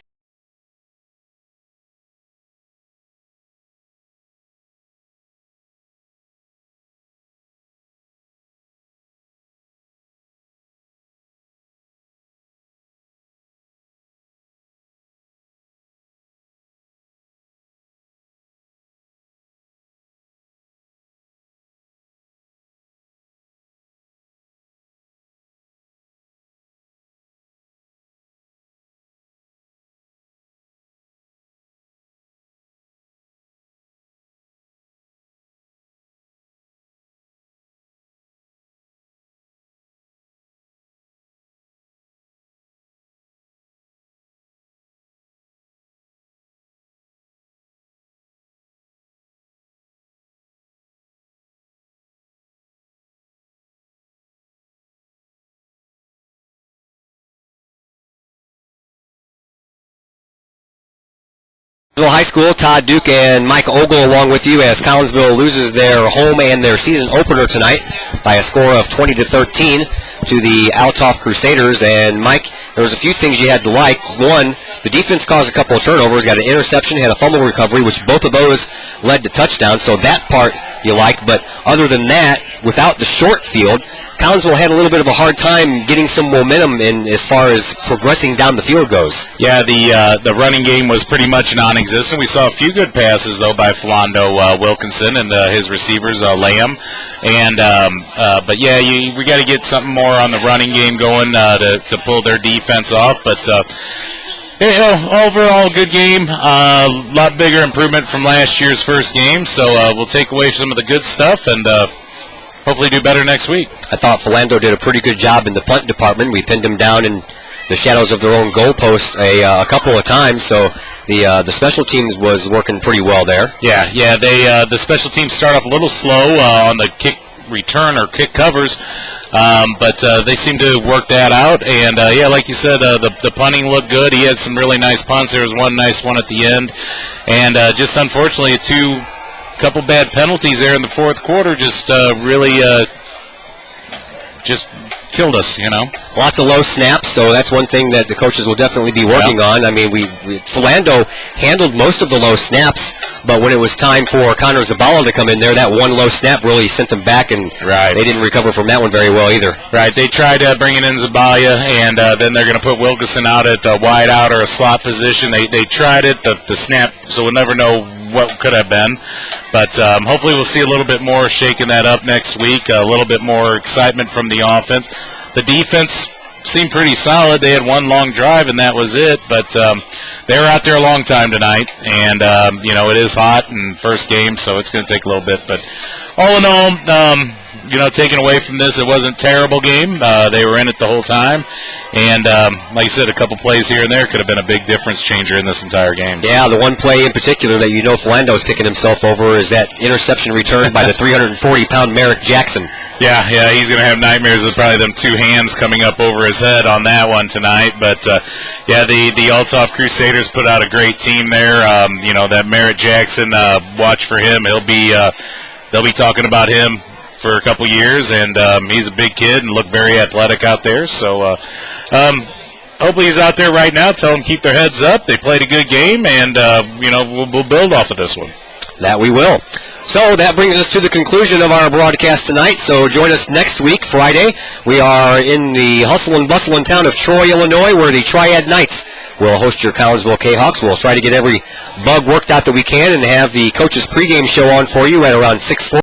High School, Todd Duke and Mike Ogle along with you as Collinsville loses their home and their season opener tonight by a score of 20-13 to the Althoff Crusaders. And Mike, there was a few things you had to like. One, the defense caused a couple of turnovers, got an interception, had a fumble recovery, which both of those led to touchdowns, so that part you like. But other than that, without the short field, Collinsville had a little bit of a hard time getting some momentum in as far as progressing down the field goes. Yeah, the running game was pretty much non-existent. We saw a few good passes, though, by Philando Wilkinson and his receivers, Lamb. But yeah, we got to get something more on the running game going to pull their defense off. But overall, good game. A lot bigger improvement from last year's first game. So we'll take away some of the good stuff and hopefully do better next week. I thought Philando did a pretty good job in the punt department. We pinned them down in the shadows of their own goalposts a couple of times, so the special teams was working pretty well there. Yeah, the special teams start off a little slow on the kick return or kick covers, but they seem to work that out. And like you said, the punting looked good. He had some really nice punts. There was one nice one at the end, and just unfortunately couple bad penalties there in the fourth quarter just really just killed us, you know. Lots of low snaps, so that's one thing that the coaches will definitely be working on. I mean, Philando handled most of the low snaps, but when it was time for Connor Zabala to come in there, that one low snap really sent them back, and they didn't recover from that one very well either. Right, they tried bringing in Zabala, and then they're going to put Wilkerson out at a wide out or a slot position. They tried it, the snap, so we'll never know what could have been. But hopefully we'll see a little bit more shaking that up next week, a little bit more excitement from the offense. The defense seemed pretty solid. They had one long drive, and that was it. But they were out there a long time tonight, and, it is hot and first game, so it's going to take a little bit. But all in all, taking away from this, it wasn't a terrible game. They were in it the whole time. And, like you said, a couple plays here and there could have been a big difference changer in this entire game. Yeah, the one play in particular that Philando's kicking himself over is that interception returned by the 340-pound Merrick Jackson. Yeah, he's going to have nightmares with probably them two hands coming up over his head on that one tonight. But, the Althoff Crusaders put out a great team there. That Merrick Jackson, watch for him. They'll be talking about him for a couple years, and he's a big kid and looked very athletic out there. So hopefully he's out there right now. Tell them keep their heads up. They played a good game, and we'll build off of this one. That we will. So that brings us to the conclusion of our broadcast tonight. So join us next week, Friday. We are in the hustle and bustle in town of Troy, Illinois, where the Triad Knights will host your Collinsville Kahawks. We'll try to get every bug worked out that we can and have the coaches pregame show on for you at around 6:40.